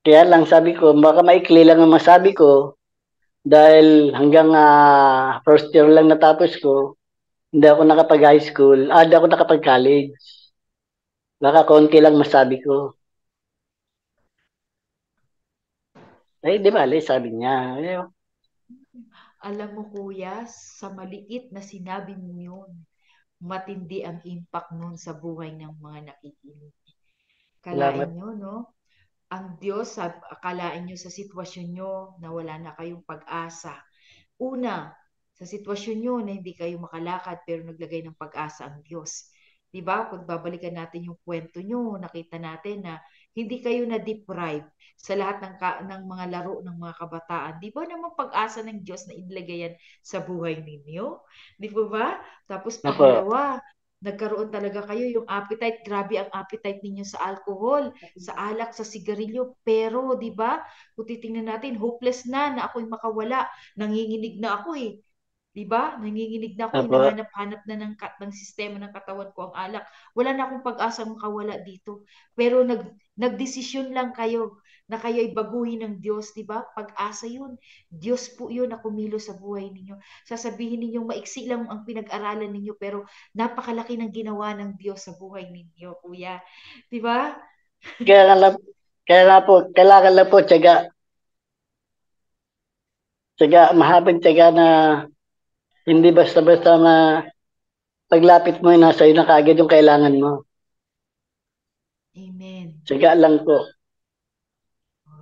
Kaya lang sabi ko, baka maikli lang ang masabi ko dahil hanggang first year lang natapos ko, hindi ako nakapag-high school, hindi ako nakapag-college. Baka konti lang masabi ko. Eh, di bale, sabi niya. Eh, Alam mo kuya, sa maliit na sinabi mo yun, matindi ang impact nun sa buhay ng mga nakikinig. Kalain salamat. nyo, no? Ang Diyos, akalain nyo sa sitwasyon nyo na wala na kayong pag-asa. Una, sa sitwasyon nyo na hindi kayo makalakad pero naglagay ng pag-asa ang Diyos. 'Di ba? Kung babalikan natin yung kwento nyo, nakita natin na hindi kayo na-deprive sa lahat ng mga laro ng mga kabataan. Di ba naman pag-asa ng Diyos na inilagay yan sa buhay ninyo? Di ba ba? Tapos Opo. pangalawa, nagkaroon talaga kayo yung appetite. Grabe ang appetite ninyo sa alcohol, sa alak, sa sigarilyo. Pero, di ba, kung titingnan natin, hopeless na ako'y makawala. Nanginginig na ako eh. 'Di ba? Nanginginig na ako, Opo. hinahanap-hanap na ng sistema ng katawan ko ang alak. Wala na akong pag-asang makawala dito. Pero nagdesisyon lang kayo na kayo'y baguhin ng Diyos, 'di ba? Pag-asa 'yun. Diyos po 'yun na kumilos sa buhay ninyo. Sasabihin ninyong maiksi lang ang pinag-aralan ninyo pero napakalaki ng ginawa ng Diyos sa buhay ninyo, kuya. 'Di ba? Kaya nga lang, kaya nga po, kailangan lang po tiyaga, mahabang tiyaga na hindi basta-basta na paglapit mo na sa'yo na kaagad yung kailangan mo. Amen. Tiyaga lang po.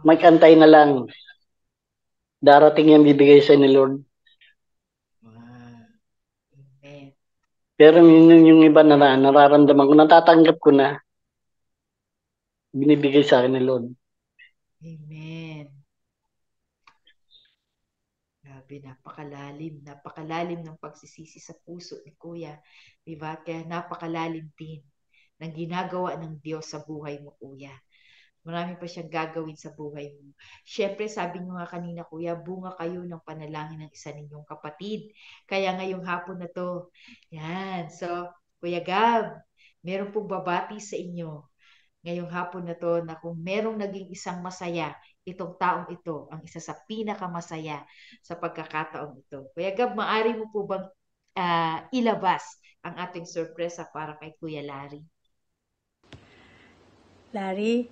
Magantay na lang. Darating yung bibigay sa ni Lord. Wow. Amen. Pero yung iba na nararamdaman ko, natatanggap ko na binibigay sa akin ni Lord. Amen. Grabe, napakalalim ng pagsisisi sa puso ni Kuya. Diba? Kaya napakalalim din ng ginagawa ng Diyos sa buhay mo, Kuya. Marami pa siyang gagawin sa buhay mo. Siyempre, sabi niyo nga kanina, Kuya, bunga kayo ng panalangin ng isa ninyong kapatid. Kaya ngayong hapon na to, yan. So, Kuya Gab, meron pong babati sa inyo ngayong hapon na to na kung merong naging isang masaya, itong taong ito, ang isa sa pinakamasaya sa pagkakataong ito. Kuya Gab, maari mo po bang ilabas ang ating sorpresa para kay Kuya Larry? Larry,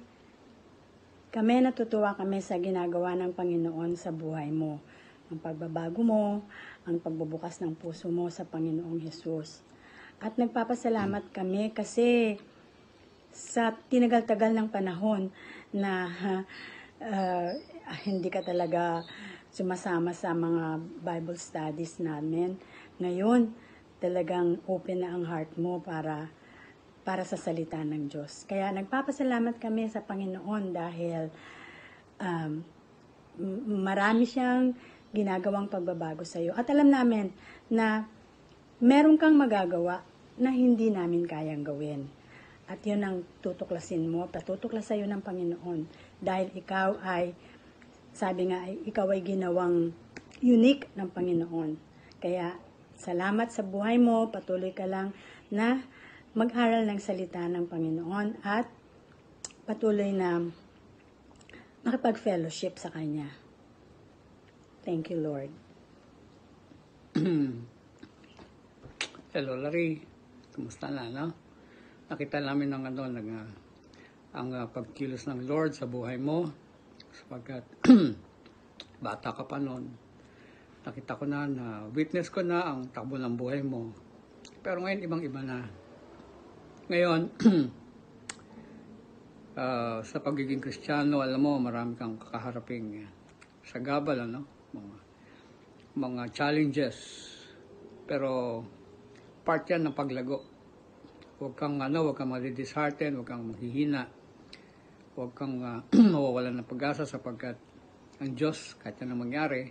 kami natutuwa kami sa ginagawa ng Panginoon sa buhay mo. Ang pagbabago mo, ang pagbubukas ng puso mo sa Panginoong Hesus. At nagpapasalamat kami kasi sa tinagal-tagal ng panahon na hindi ka talaga sumasama sa mga Bible studies namin. Ngayon, talagang open na ang heart mo para sa salita ng Diyos. Kaya nagpapasalamat kami sa Panginoon dahil marami siyang ginagawang pagbabago sa iyo. At alam namin na meron kang magagawa na hindi namin kayang gawin. At yun ang tutuklasin mo, patutuklas sa iyo ng Panginoon. Dahil ikaw ay, sabi nga, ikaw ay ginawang unique ng Panginoon. Kaya salamat sa buhay mo, patuloy ka lang na mag-aral ng salita ng Panginoon at patuloy na makipag-fellowship sa Kanya. Thank you, Lord. Hello, Larry. Kumusta na, no? Nakita namin ang ang pagkilos ng Lord sa buhay mo sapagkat bata ka pa noon. Nakita ko na witness ko na ang takbo ng buhay mo. Pero ngayon, ibang-iba na. Ngayon, sa pagiging Kristiyano, alam mo, marami kang kakaharaping sagabal, ano? Mga challenges. Pero, part yan ng paglago. Huwag kang madidishearten, huwag kang maghihina. Huwag kang mawawalan ng pag-asa sapagkat ang Diyos, kahit na mangyari,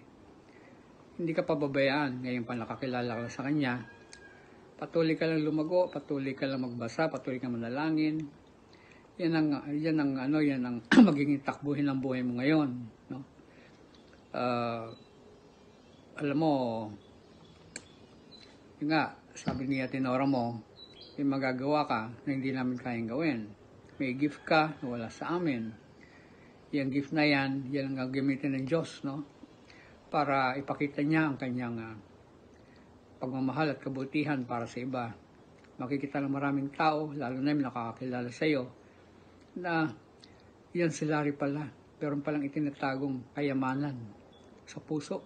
hindi ka pababayaan. Ngayon pa nakakilala ka sa Kanya. Patuloy ka lang lumago, patuloy ka lang magbasa, patuloy ka manalangin. Yan ang magiging takbuhin ng buhay mo ngayon, no? Alam mo, yun nga, sabi niya tinora mo, may magagawa ka na hindi namin kayang gawin. May gift ka na wala sa amin. Yung gift na yan ang gagamitin ng Diyos, no? Para ipakita niya ang kanyang pagmamahal at kabutihan para sa iba. Makikita ng maraming tao, lalo na yung nakakakilala sa iyo, na yan si Larry pala. Meron palang itinatagong kayamanan sa puso.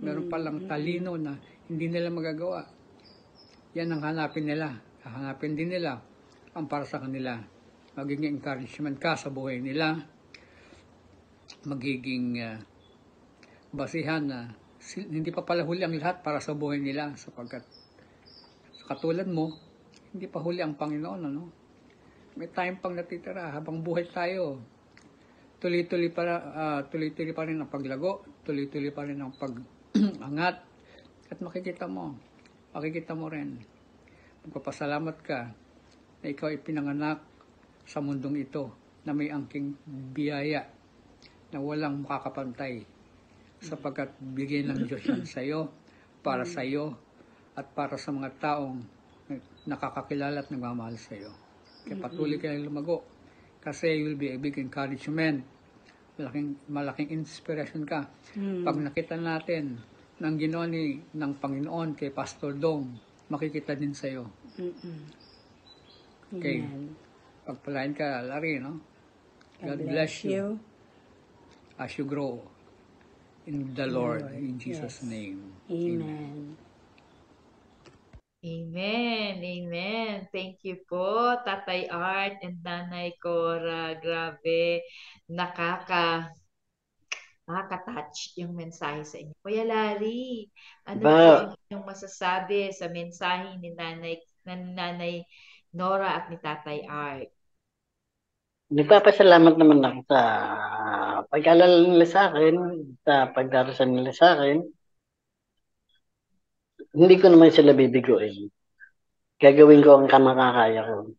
Meron palang talino na hindi nila magagawa. Yan ang hanapin nila. Hahanapin din nila ang para sa kanila. Magiging encouragement ka sa buhay nila. Magiging basihan na hindi pa pala huli ang lahat para sa buhay nila, sapagkat katulad mo, hindi pa huli ang Panginoon, ano? May time pang natitira habang buhay tayo. Tuloy-tuloy pa rin ang paglago, tuloy-tuloy pa rin ang pag-angat, at makikita mo rin. Magpapasalamat ka na ikaw ay pinanganak sa mundong ito na may angking biyaya na walang makakapantay, sapagkat bigay ng Diyos yan sa iyo, para sa iyo, at para sa mga taong nakakakilala at nagmamahal sa iyo. Kaya patuloy kayong lumago, kasi you will be a big encouragement. Malaking inspiration ka. Pag nakita natin ng ginawa ng Panginoon kay Pastor Dong, makikita din sa iyo. Okay. Pagpalain ka, Larry, no? God bless you as you grow in the Lord, in Jesus' name. Amen. Amen. Amen. Thank you po, Tatay Art and Nanay Cora. Grabe, nakaka-touch yung mensahe sa inyo. Kuya Larry, ano po Ba, ang inyong masasabi sa mensahe ni Nanay Nora at ni Tatay Art? nagpapasalamat naman ako sa pag-alala nila sa akin, sa pagdarasal nila sa akin. Hindi ko naman sila bibiguin. Gagawin ko ang kamakakaya ko.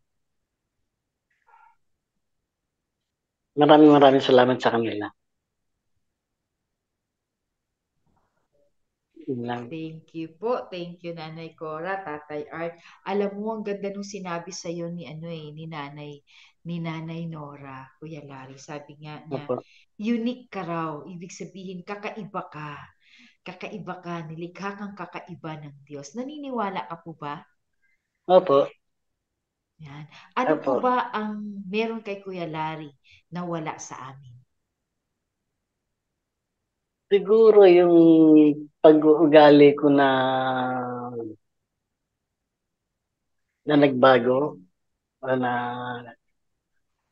Maraming salamat sa kanila. Yun lang. Thank you po. Thank you, Nanay Cora, Tatay Art. Alam mo, ang ganda nung sinabi sa iyo ni Nanay Nora, Kuya Larry. Sabi nga niya, Opo. unique ka raw. Ibig sabihin, kakaiba ka. Kakaiba ka, nilikha kang kakaiba ng Diyos. Naniniwala ka po ba? Opo. Yan. Ano po Opo. ba ang meron kay Kuya Larry na wala sa amin? Siguro yung pag-uugali ko na nagbago,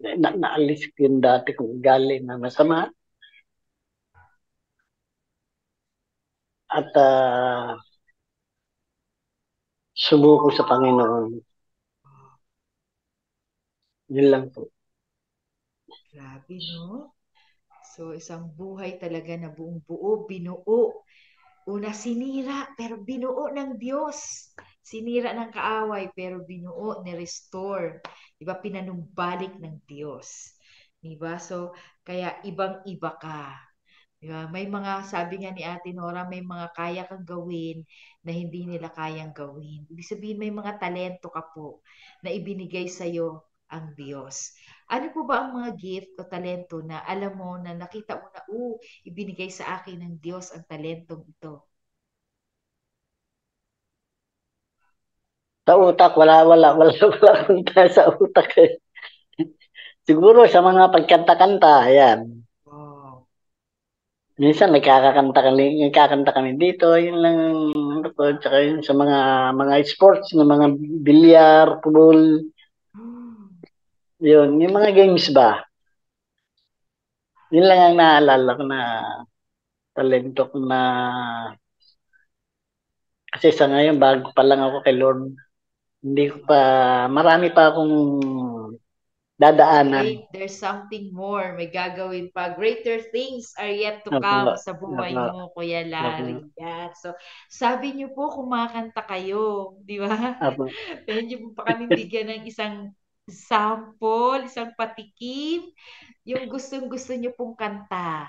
naalis ko yung dati kong ugali na masama. At sumuko sa Panginoon. Yun lang po. Grabe, no? So, isang buhay talaga na buong buo, binuo. Una, sinira, pero binuo ng Diyos. Sinira ng kaaway, pero binuo, ni-restore. Diba? Pinanumbalik ng Diyos. Diba? So, kaya ibang-iba ka. Diba? May mga, sabi nga ni Ate Nora, may mga kaya kang gawin na hindi nila kayang gawin. Ibig sabihin, may mga talento ka po na ibinigay sa'yo ang Diyos. Ano po ba ang mga gift o talento na alam mo na nakita mo na, ibinigay sa akin ng Diyos ang talentong ito? Sa utak, wala punta sa utak. Siguro sa mga pagkanta-kanta, ayan. Wow. Minsan nagkakanta kami dito, yun lang ano po, tsaka yun sa mga sports, ng mga bilyar, pool, yun, yung mga games ba. Yun lang ang naalala ko na talento ko na kasi sa ngayon bago pa lang ako kay Lord, hindi ko pa marami pa akong dadaanan. Wait, there's something more. May gagawin pa. Greater things are yet to Opo, come sa buhay opo, mo, Kuya opo, Larry. Yan. So, sabi niyo po, kumakanta kayo. Di ba? opo. Pwede niyo po pa kami bigyan ng isang sample, isang patikim. Yung gustong-gusto niyo pong kanta.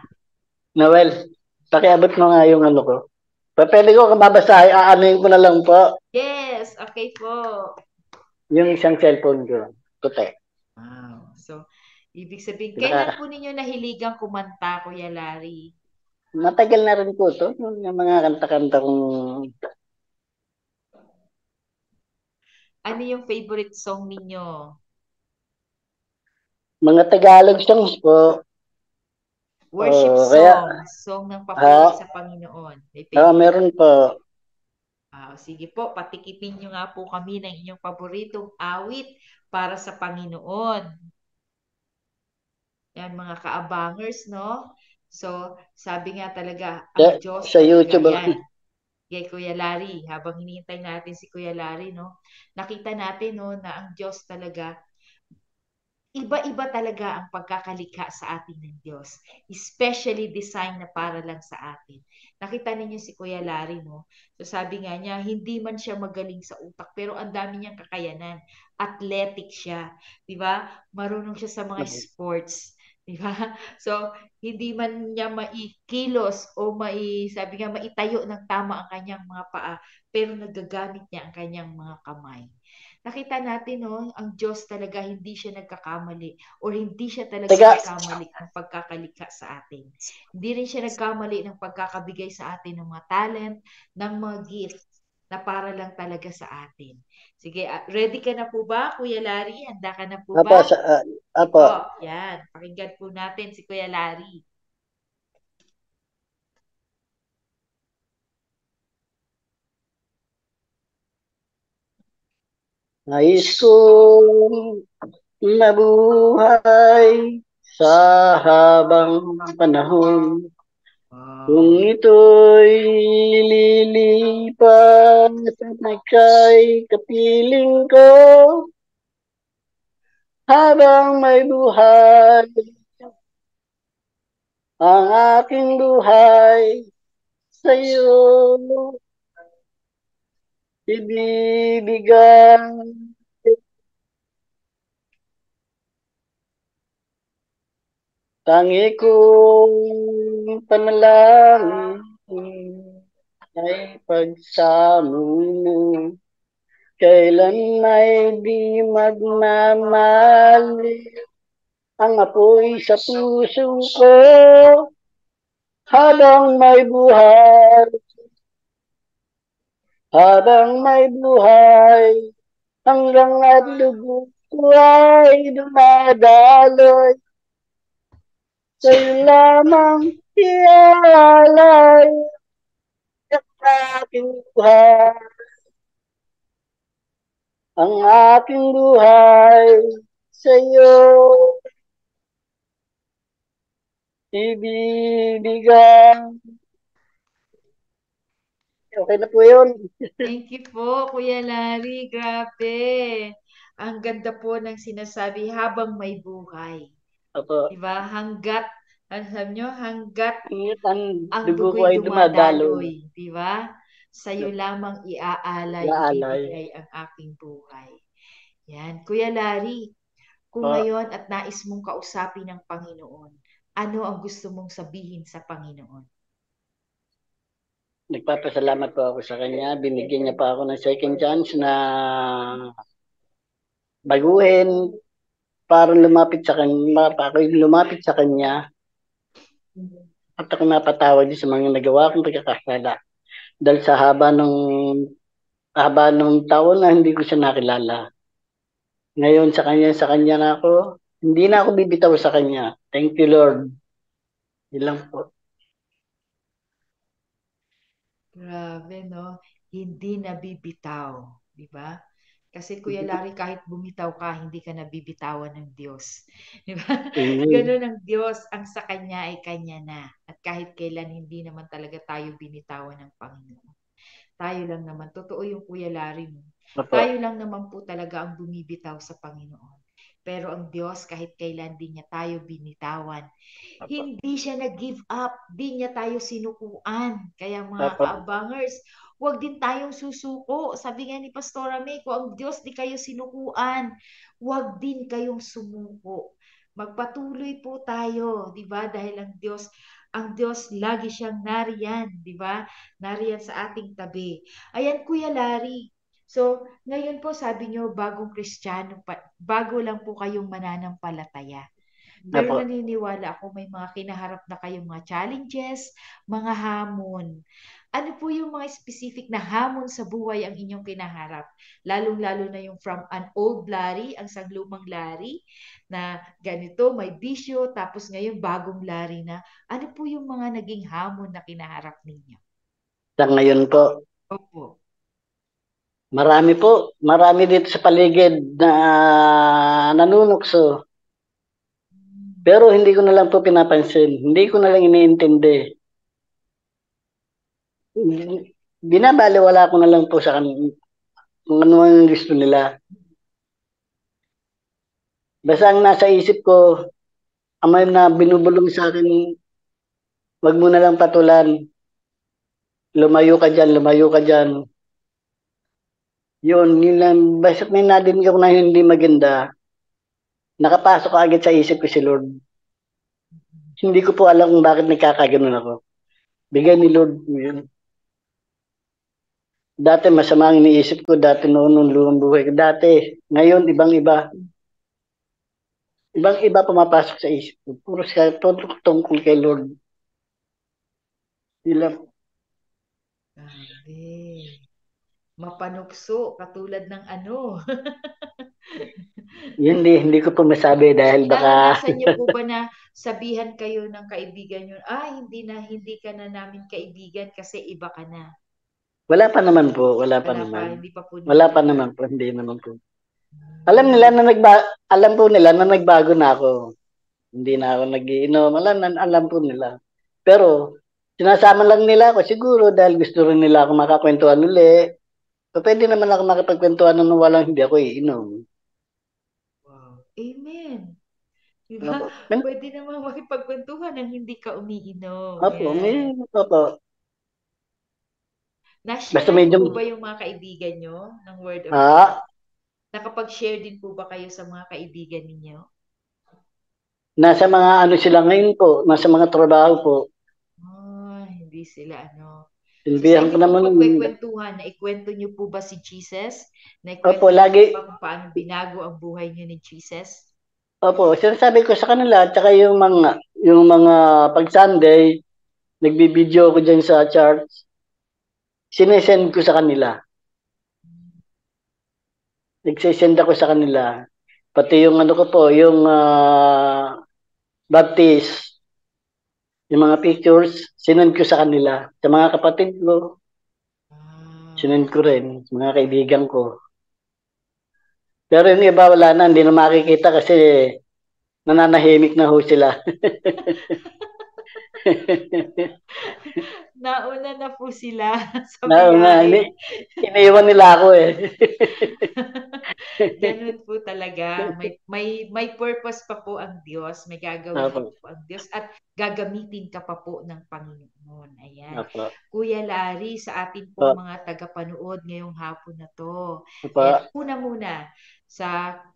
Noel, pakiabot mo nga yung ano ko. Pwede ko babasahin, aanuhin ko na lang po Yes, okay po. yung isang cellphone ko. Puti. Wow. So, ibig sabihin, kailan Naka, po ninyo nahiligang kumanta, Kuya Larry? matagal na rin po to. Yung mga kanta-kanta kong Ano yung favorite song ninyo? mga Tagalog songs po. Worship Kaya, song. Song ng papuri sa Panginoon. May favorite. meron po. Sige po, patikipin nyo nga po kami ng inyong paboritong awit para sa Panginoon. Yan mga kaabangers, no? So, sabi nga talaga, Sa, ang Diyos sa talaga, YouTube. yan. Kay Kuya Larry, habang hinihintay natin si Kuya Larry, no, nakita natin, no, na ang Diyos talaga, iba-iba talaga ang pagkakalikha sa atin ng Diyos. Especially design na para lang sa atin. Nakita ninyo si Kuya Larry, no? So sabi nga niya, hindi man siya magaling sa utak, pero ang dami niyang kakayanan. Athletic siya. Di ba? Marunong siya sa mga sports. Di ba? So, hindi man niya maikilos o sabi nga, maitayo ng tama ang kanyang mga paa, pero nagagamit niya ang kanyang mga kamay. Nakita natin, no, ang Diyos talaga hindi siya nagkakamali or hindi siya talaga Teka, nagkamali ng pagkakalikha sa atin. Hindi rin siya nagkamali ng pagkakabigay sa atin ng mga talent, ng mga gift na para lang talaga sa atin. Sige, ready ka na po ba, Kuya Larry? Handa ka na po apo, ba? Sige apo. po, yan. Pakinggan po natin si Kuya Larry. Nais kong mabuhay sa habang panahon. Kung Wow. ito'y lilipas at ika'y kapiling ko, habang may buhay, ang aking buhay sa'yo ibibigay. Tangi kong panalangin ay pagsamo mo. Kailan may di magmamali ang apoy sa puso ko habang may buhay, habang may buhay, hanggang at dugo ko ay dumadaloy. Sa'yo lamang ialay ang aking buhay, ang aking buhay sa'yo ibibigay. Okay na po yun. Thank you po, Kuya Larry. Grabe. Ang ganda po ng sinasabi habang may buhay. Opo. Diba? Hanggat, ano sabi nyo? Hanggat Ang ang dugo ko dugo'y ay dumadaloy. dumadaloy. Diba? Sa'yo lamang iaalay, Naalay. ibibigay ang aking buhay. Yan. Kuya Larry, kung Po, ngayon at nais mong kausapin ng Panginoon, ano ang gusto mong sabihin sa Panginoon? nagpapasalamat po ako sa kanya. Binigyan niya pa ako ng second chance na baguhin para lumapit sa kanya, para lumapit sa kanya at ako napatawad din sa mga nagawa kong pagkakasala. Dahil sa haba nung taon na hindi ko siya nakilala. Ngayon sa kanya na ako, hindi na ako bibitaw sa kanya. Thank you, Lord. Yun lang po. Grabe, no? Hindi nabibitaw. Di ba? Kasi Kuya Larry, kahit bumitaw ka, hindi ka nabibitawan ng Diyos. Di ba? Amen. Ganun ang Diyos, ang sa Kanya ay Kanya na. At kahit kailan, hindi naman talaga tayo binitawan ng Panginoon. Tayo lang naman, totoo yung Kuya Larry mo. Opo. Tayo lang naman po talaga ang bumibitaw sa Panginoon. Pero ang Diyos, kahit kailan din niya tayo binitawan, Opo. hindi siya nag-give up, di niya tayo sinukuan. Kaya mga Opo. kaabangers, huwag din tayong susuko. Sabi nga ni Pastora May, kung ang Diyos di kayo sinukuan, huwag din kayong sumuko. Magpatuloy po tayo, di ba? Dahil ang Diyos lagi siyang nariyan, di ba? Nariyan sa ating tabi. Ayan, Kuya Larry. So, ngayon po sabi niyo, bagong Kristiyano, bago lang po kayong mananampalataya. Pero Opo. naniniwala ako may mga kinaharap na kayong mga challenges, mga hamon. Ano po yung mga specific na hamon sa buhay ang inyong kinaharap? Lalong-lalo na yung from an old Larry, ang sanglumang Larry, na ganito, may bisyo, tapos ngayon bagong Larry na. Ano po yung mga naging hamon na kinaharap ninyo? Sa ngayon po, Opo. marami po. Marami dito sa paligid na nanunukso. Pero hindi ko na lang po pinapansin. Hindi ko na lang iniintindi. Binabaliwala ko na lang po sa kanila kung ano ang gusto nila. Basta ang nasa isip ko, ang may na binubulong sa akin, wag mo na lang patulan. Lumayo ka dyan, lumayo ka dyan. Yun lang. Basta may nadinig ako na hindi maganda. Nakapasok agad sa isip ko si Lord. Hindi ko po alam kung bakit nagkakaganon ako. Bigay ni Lord yun. Dati masama ang iniisip ko, dati noon nung lumang buhay ko. Dati, ngayon ibang-iba. Ibang-iba pumapasok sa isip ko. Puro siya tungkol kay Lord. Yun lang. Grabe. Mapanukso, katulad ng ano. Yun hindi ko po masabi dahil baka Naranasan niyo po ba na sabihan kayo ng kaibigan niyo, hindi ka na namin kaibigan kasi iba ka na. wala pa naman po, wala pa Wala pa, naman. hindi pa po Wala pa nangyari. naman po, hindi naman po. Alam po nila na nagbago na ako. Hindi na ako nagiinom. Alam po nila. Pero sinasama lang nila ako siguro dahil gusto rin nila ako makakwentuhan uli. So, pwede naman ako makapagkwentuhan nung walang hindi ako iinom. Wow. Amen. Diba? Opo. Pwede naman makipagkwentuhan ng hindi ka umiinom. Opo, Yan. opo. Basta Na-share niyo medyo, po ba yung mga kaibigan niyo ng Word of God? ah, Nakapag-share din po ba kayo sa mga kaibigan ninyo? nasa mga ano sila ngayon po, nasa mga trabaho po. Hindi sila ano. So sa Silbihan ko inyo naman, pong pagkwekwentuhan, naikwento niyo po ba si Jesus? opo, Naikwento niyo lagi, po ba kung paano binago ang buhay niyo ni Jesus? opo, sinasabi ko sa kanila, tsaka yung mga pag Sunday, nagbibideo ko dyan sa church, sinesend ko sa kanila. Nagsisend ako sa kanila. Pati yung ano ko po, yung baptist, yung mga pictures, sinend ko sa kanila. Sa mga kapatid ko, sinend ko rin. Sa mga kaibigan ko. Pero yung iba wala na, hindi na makikita kasi nananahimik na ho sila. Nauna na po sila sa Na, biyahe. iniwan nila ako eh. Ganun po talaga. May purpose pa po ang Diyos. May gagawin pa Opo, po ang Diyos. At gagamitin ka pa po ng Panginoon. Ayan. opo, Kuya Larry, sa atin pong opo, mga tagapanood ngayong hapon na to. opo. Ayan. Una muna,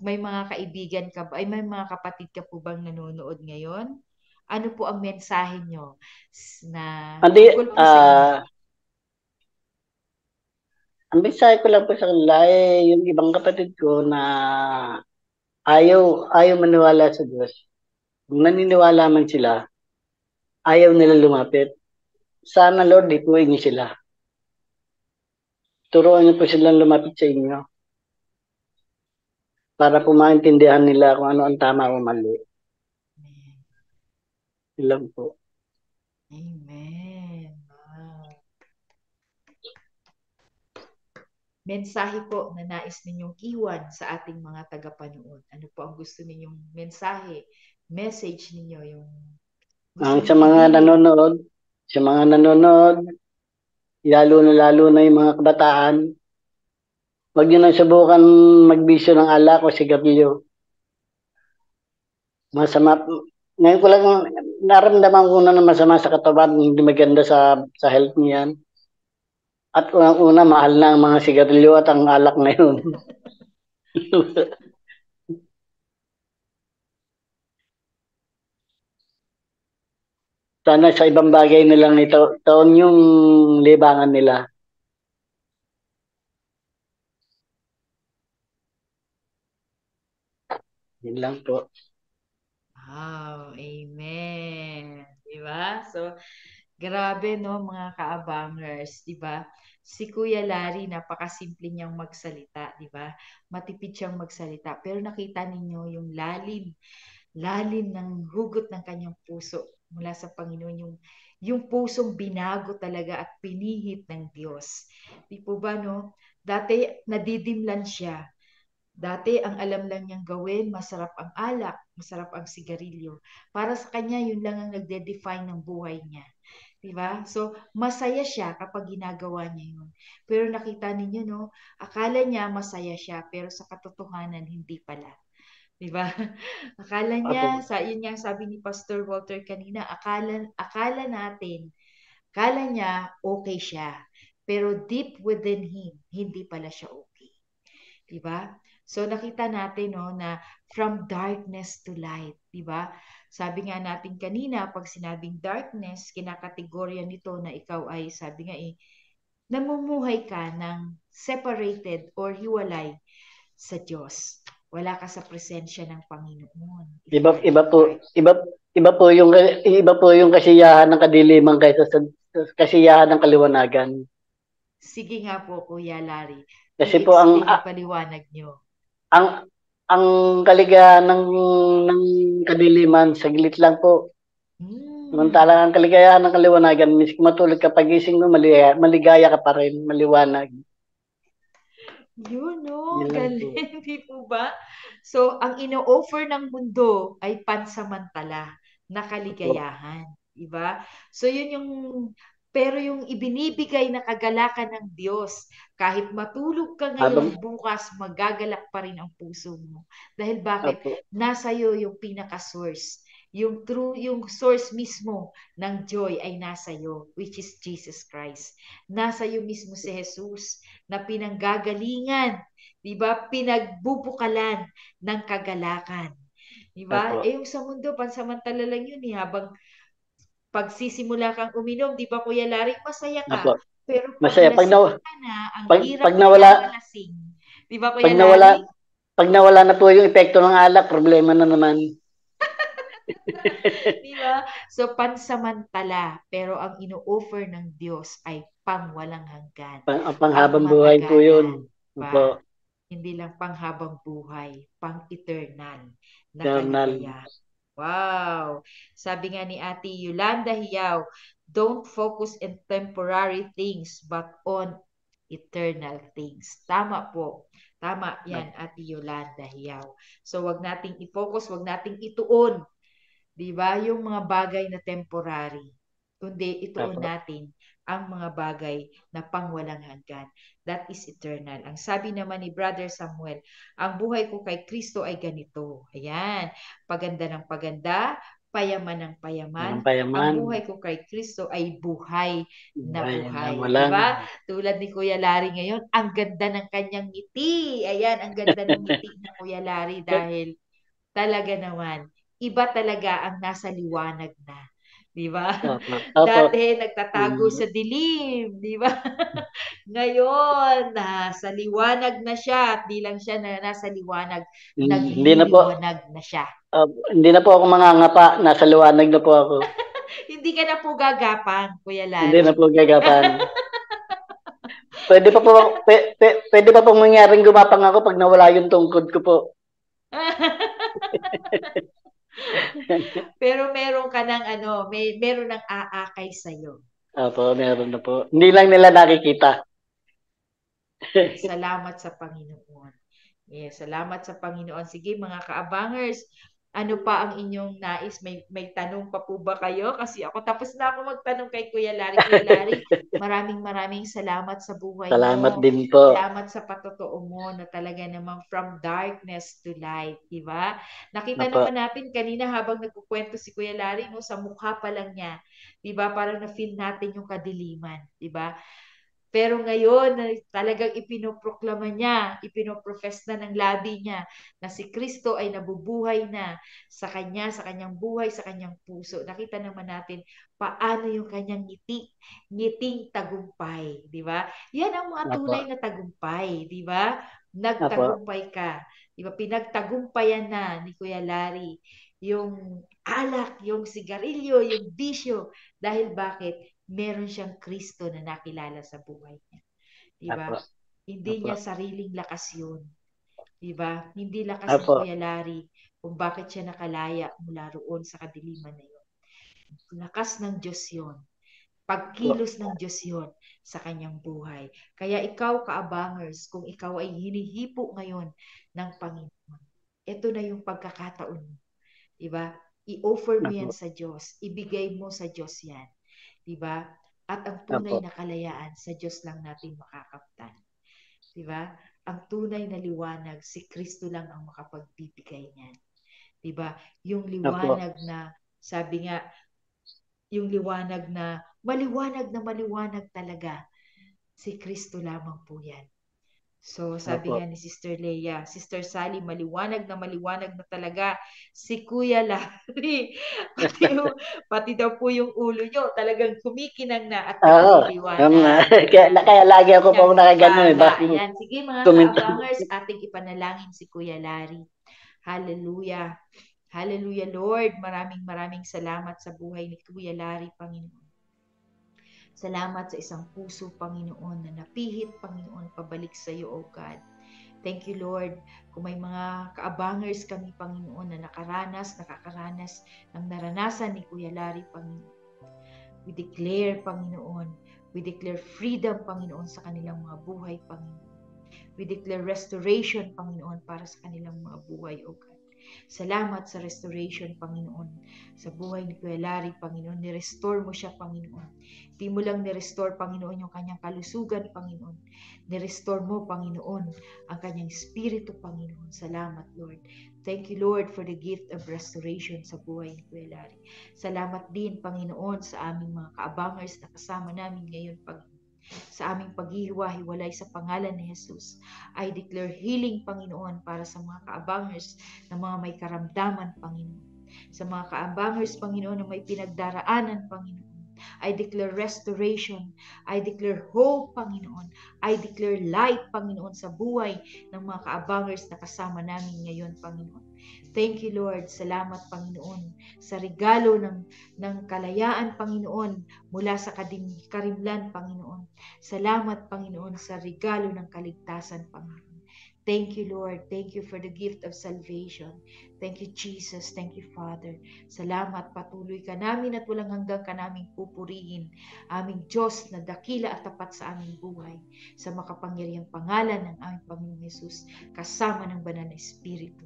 may mga kaibigan ka ba, may mga kapatid ka po bang nanonood ngayon? Ano po ang mensahe nyo na Hindi, tungkol po sa inyo? ang mensahe ko lang po sa kanila yung ibang kapatid ko na ayaw maniwala sa Diyos. Kung naniniwala man sila, ayaw nila lumapit. Sana Lord, ituwin niyo sila. Turuan niyo po silang lumapit sa inyo para po maintindihan nila kung ano ang tama o mali. Yun lang po. Amen. Wow. Mensahe po na nais ninyong iwan sa ating mga tagapanood. Ano po ang gusto ninyong mensahe, message ninyo, yung gusto Ang ninyong ibilin? sa mga nanonood, lalo na yung mga kabataan, huwag niyo nang subukan magbisyo ng alak o sigarilyo. Masama, ngayon ko lang naramdaman ko na masama sa katawan, hindi maganda sa health niyan. At unang-una, mahal na ang mga sigarilyo at ang alak na yun. Sana sa ibang bagay nilang taon yung libangan nila. Yun lang po. Wow, amen. Diba? So, grabe no mga kaabangers, 'di ba? Si Kuya Larry napakasimple niyang magsalita, 'di ba? Matipid siyang magsalita, pero nakita ninyo yung lalim ng hugot ng kanyang puso mula sa Panginoon, yung pusong binago talaga at pinihit ng Diyos. Di po ba no? Dati nadidimlan siya. Dati ang alam lang niyang gawin, masarap ang alak. masarap ang sigarilyo. Para sa kanya, yun lang ang nagde-define ng buhay niya. Diba? So, masaya siya kapag ginagawa niya yun. Pero nakita ninyo, no? Akala niya masaya siya, pero sa katotohanan, hindi pala. Diba? Akala niya, yun nga sabi ni Pastor Walter kanina, akala natin, akala niya okay siya. Pero deep within him, hindi pala siya okay. Diba? So nakita natin no, na from darkness to light. Diba? Sabi nga natin kanina, pag sinabing darkness, kinakategorya nito na ikaw ay, sabi nga namumuhay ka ng separated or hiwalay sa Diyos. Wala ka sa presensya ng Panginoon. Iba po yung kasiyahan ng kadiliman kaysa sa kasiyahan ng kaliwanagan. Sige nga po, Kuya Larry. Kasi po ang paliwanag nyo. Ang kaligayahan ng kadiliman saglit lang po. Samantalang ang kaligayahan ng kaliwanagan, miski matulog ka pagising mo, maligaya ka pa rin, maliwanag. Yun, no? Galing, di po ba? So, ang ino-offer ng mundo ay pansamantala na kaligayahan. Diba? So, yun yung, pero yung ibinibigay na kagalakan ng Diyos, kahit matulog ka ngayon, bukas, magagalak pa rin ang puso mo. Dahil bakit? Nasa iyo yung pinaka-source. Yung true, yung source mismo ng joy ay nasa iyo, which is Jesus Christ. Nasa iyo mismo si Jesus na pinanggagalingan, 'di ba? Pinagbubukalan ng kagalakan. 'Di ba? Yung sa mundo pansamantala lang 'yun habang pagsisimula kang uminom, 'di ba Kuya Larry, masaya ka. Pero pag lasing ka na, ang hirap na lasing. 'Di ba Kuya Larry? Pag nawala na po yung epekto ng alak, problema na naman. Diba? So, pansamantala. Pero ang ino-offer ng Diyos ay pangwalang hanggan. Panghabang buhay po yun. Diba? Hindi lang panghabang buhay, pang-eternal na kaligayahan. Wow! Sabi nga ni Ate Yolanda Hiyaw, don't focus in temporary things but on eternal things. Tama po. Tama yan, Ate Yolanda Hiyaw. So, wag nating i-focus, wag nating ituon. Diba? Yung mga bagay na temporary. Kundi ituon natin ang mga bagay na pangwalang hanggan. That is eternal. Ang sabi naman ni Brother Samuel, ang buhay ko kay Kristo ay ganito. Ayan. Paganda ng paganda, payaman ng payaman. Ang buhay ko kay Kristo ay buhay na buhay. Diba? Tulad ni Kuya Larry ngayon, ang ganda ng kanyang ngiti. Ayan, ang ganda ng ngiti ng Kuya Larry dahil talaga naman, iba talaga ang nasa liwanag na. Di ba? Dati nagtatago sa dilim, di ba? Ngayon, nasa liwanag na siya at di lang siya na nasa liwanag, nagliliwanag na siya. Hindi na po ako mangangapa, nasa liwanag na po ako. Hindi ka na po gagapang, Kuya Larry. Hindi na po gagapang. Pwede pa pong mangyaring gumapang ako pag nawala yung tungkod ko po. Pero meron ka ng meron ng aakay sa'yo. Opo, meron na po. Hindi lang nila nakikita. Salamat sa Panginoon. Yes, salamat sa Panginoon. Sige mga kaabangers, ano pa ang inyong nais? May tanong pa po ba kayo? Kasi ako tapos na ako magtanong kay Kuya Larry. Kuya Larry, maraming salamat sa buhay mo. Salamat din po. Salamat sa patotoo mo na talaga namang from darkness to light, di ba? Nakita naman natin kanina habang nagkukwento si Kuya Larry, no, sa mukha pa lang niya, di ba? Parang na-feel natin yung kadiliman, di ba? Pero ngayon, talagang ipinoproklama niya, ipinoprofess na ng labi niya na si Kristo ay nabubuhay na sa kanyang buhay, sa kanyang puso. Nakita naman natin paano yung kanyang ngiting tagumpay, di ba? Yan ang mga tunay na tagumpay, di ba? Nagtagumpay ka. Di ba? Pinagtagumpayan na ni Kuya Larry yung alak, yung sigarilyo, yung bisyo. Dahil bakit? Meron siyang Kristo na nakilala sa buhay niya. Diba? Hindi niya sariling lakas yun. Diba? Hindi lakas ni Kuya Larry kung bakit siya nakalaya mula roon sa kadiliman na yun. Lakas ng Diyos yun. Pagkilos ng Diyos yun sa kanyang buhay. Kaya ikaw, kaabangers, kung ikaw ay hinihipo ngayon ng Panginoon, ito na yung pagkakataon mo. Diba? I-offer mo yan Apo. sa Diyos. Ibigay mo sa Diyos yan. Diba? At ang Apo. tunay na kalayaan, sa Diyos lang natin makakamtan. Diba? Ang tunay na liwanag, si Kristo lang ang makapagbibigay niyan. Diba? Yung Apo. liwanag na, sabi nga, yung liwanag na maliwanag talaga, si Kristo lamang po yan. So, sabi Apo. nga ni Sister Leia, Sister Sally, maliwanag na talaga si Kuya Larry. Pati daw po yung ulo nyo, talagang kumikinang na at Oo. nagdidiliwanag. Kaya lagi ako Yan, pong nakaganon. pala. Bakit Yan. Sige mga kuminto? kaabangers, ating ipanalangin si Kuya Larry. Hallelujah. Hallelujah, Lord. Maraming salamat sa buhay ni Kuya Larry, Panginoon. Salamat sa isang puso, Panginoon, na napihit, Panginoon, pabalik sa iyo, O God. Thank you, Lord. Kung may mga kaabangers kami, Panginoon, na nakakaranas ng naranasan ni Kuya Larry, Panginoon. We declare, Panginoon, we declare freedom, Panginoon, sa kanilang mga buhay, Panginoon. We declare restoration, Panginoon, para sa kanilang mga buhay, O God. Salamat sa restoration, Panginoon. Sa buhay ni Kuya Larry, Panginoon, ni-restore mo siya, Panginoon. Di mo lang ni-restore, Panginoon, yung kanyang kalusugan, Panginoon. Ni-restore mo, Panginoon, ang kanyang espiritu, Panginoon. Salamat, Lord. Thank you, Lord, for the gift of restoration sa buhay ni Kuya Larry. Salamat din, Panginoon, sa aming mga kaabangers na kasama namin ngayon, Panginoon. Sa aming paghihiwa-hiwalay sa pangalan ni Jesus, I declare healing, Panginoon, para sa mga kaabangers na mga may karamdaman, Panginoon. Sa mga kaabangers, Panginoon, na may pinagdaraanan, Panginoon, I declare restoration. I declare hope, Panginoon. I declare light, Panginoon, sa buhay ng mga kaabangers na kasama namin ngayon, Panginoon. Thank you, Lord. Salamat, Panginoon, sa regalo ng kalayaan, Panginoon, mula sa karimlan, Panginoon. Salamat, Panginoon, sa regalo ng kaligtasan, Panginoon. Thank you, Lord. Thank you for the gift of salvation. Thank you, Jesus. Thank you, Father. Salamat. Patuloy ka namin at walang hanggang ka naming pupurihin. Aming Diyos na dakila at tapat sa aming buhay. Sa makapangyarihang pangalan ng aming Panginoong Jesus, kasama ng banal na Espiritu.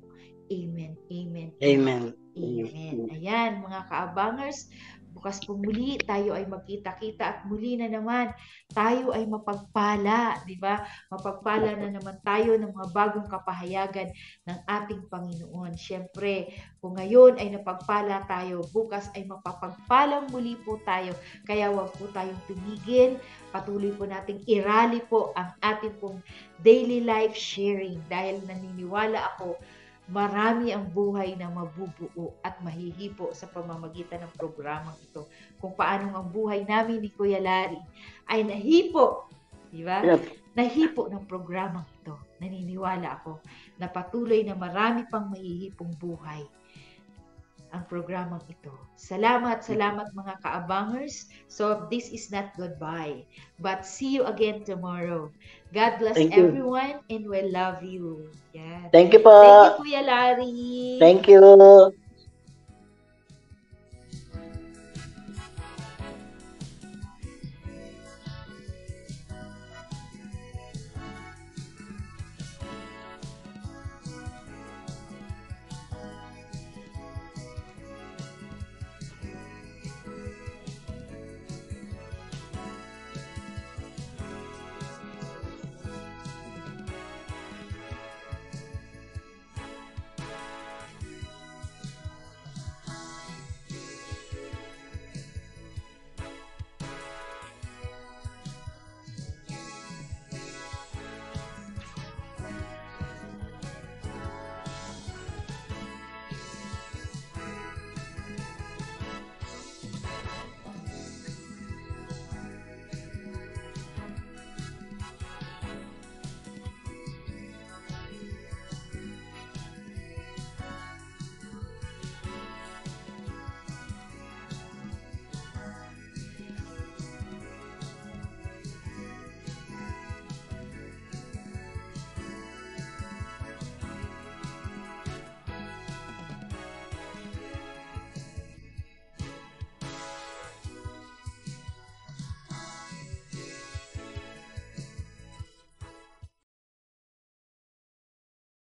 Amen. Amen. Amen. Amen. Ayan, mga kaabangers, bukas po muli tayo ay magkita-kita at muli na naman tayo ay mapagpala, di ba? Mapagpala na naman tayo ng mga bagong kapahayagan ng ating Panginoon. Siyempre, kung ngayon ay napagpala tayo, bukas ay mapapagpalang muli po tayo. Kaya wag po tayong tumigil. Patuloy po nating irali po ang ating pong daily life sharing dahil naniniwala ako marami ang buhay na mabubuo at mahihipo sa pamamagitan ng programang ito. Kung paano ang buhay namin ni Kuya Larry ay nahipo, di ba? Yes. Nahipo ng programang ito. Naniniwala ako na patuloy na marami pang mahihipong buhay ang programang ito. Salamat mga kaabangers. So this is not goodbye, but see you again tomorrow. God bless everyone and we love you. Yeah. Thank you po. Thank you, Kuya Larry. Thank you.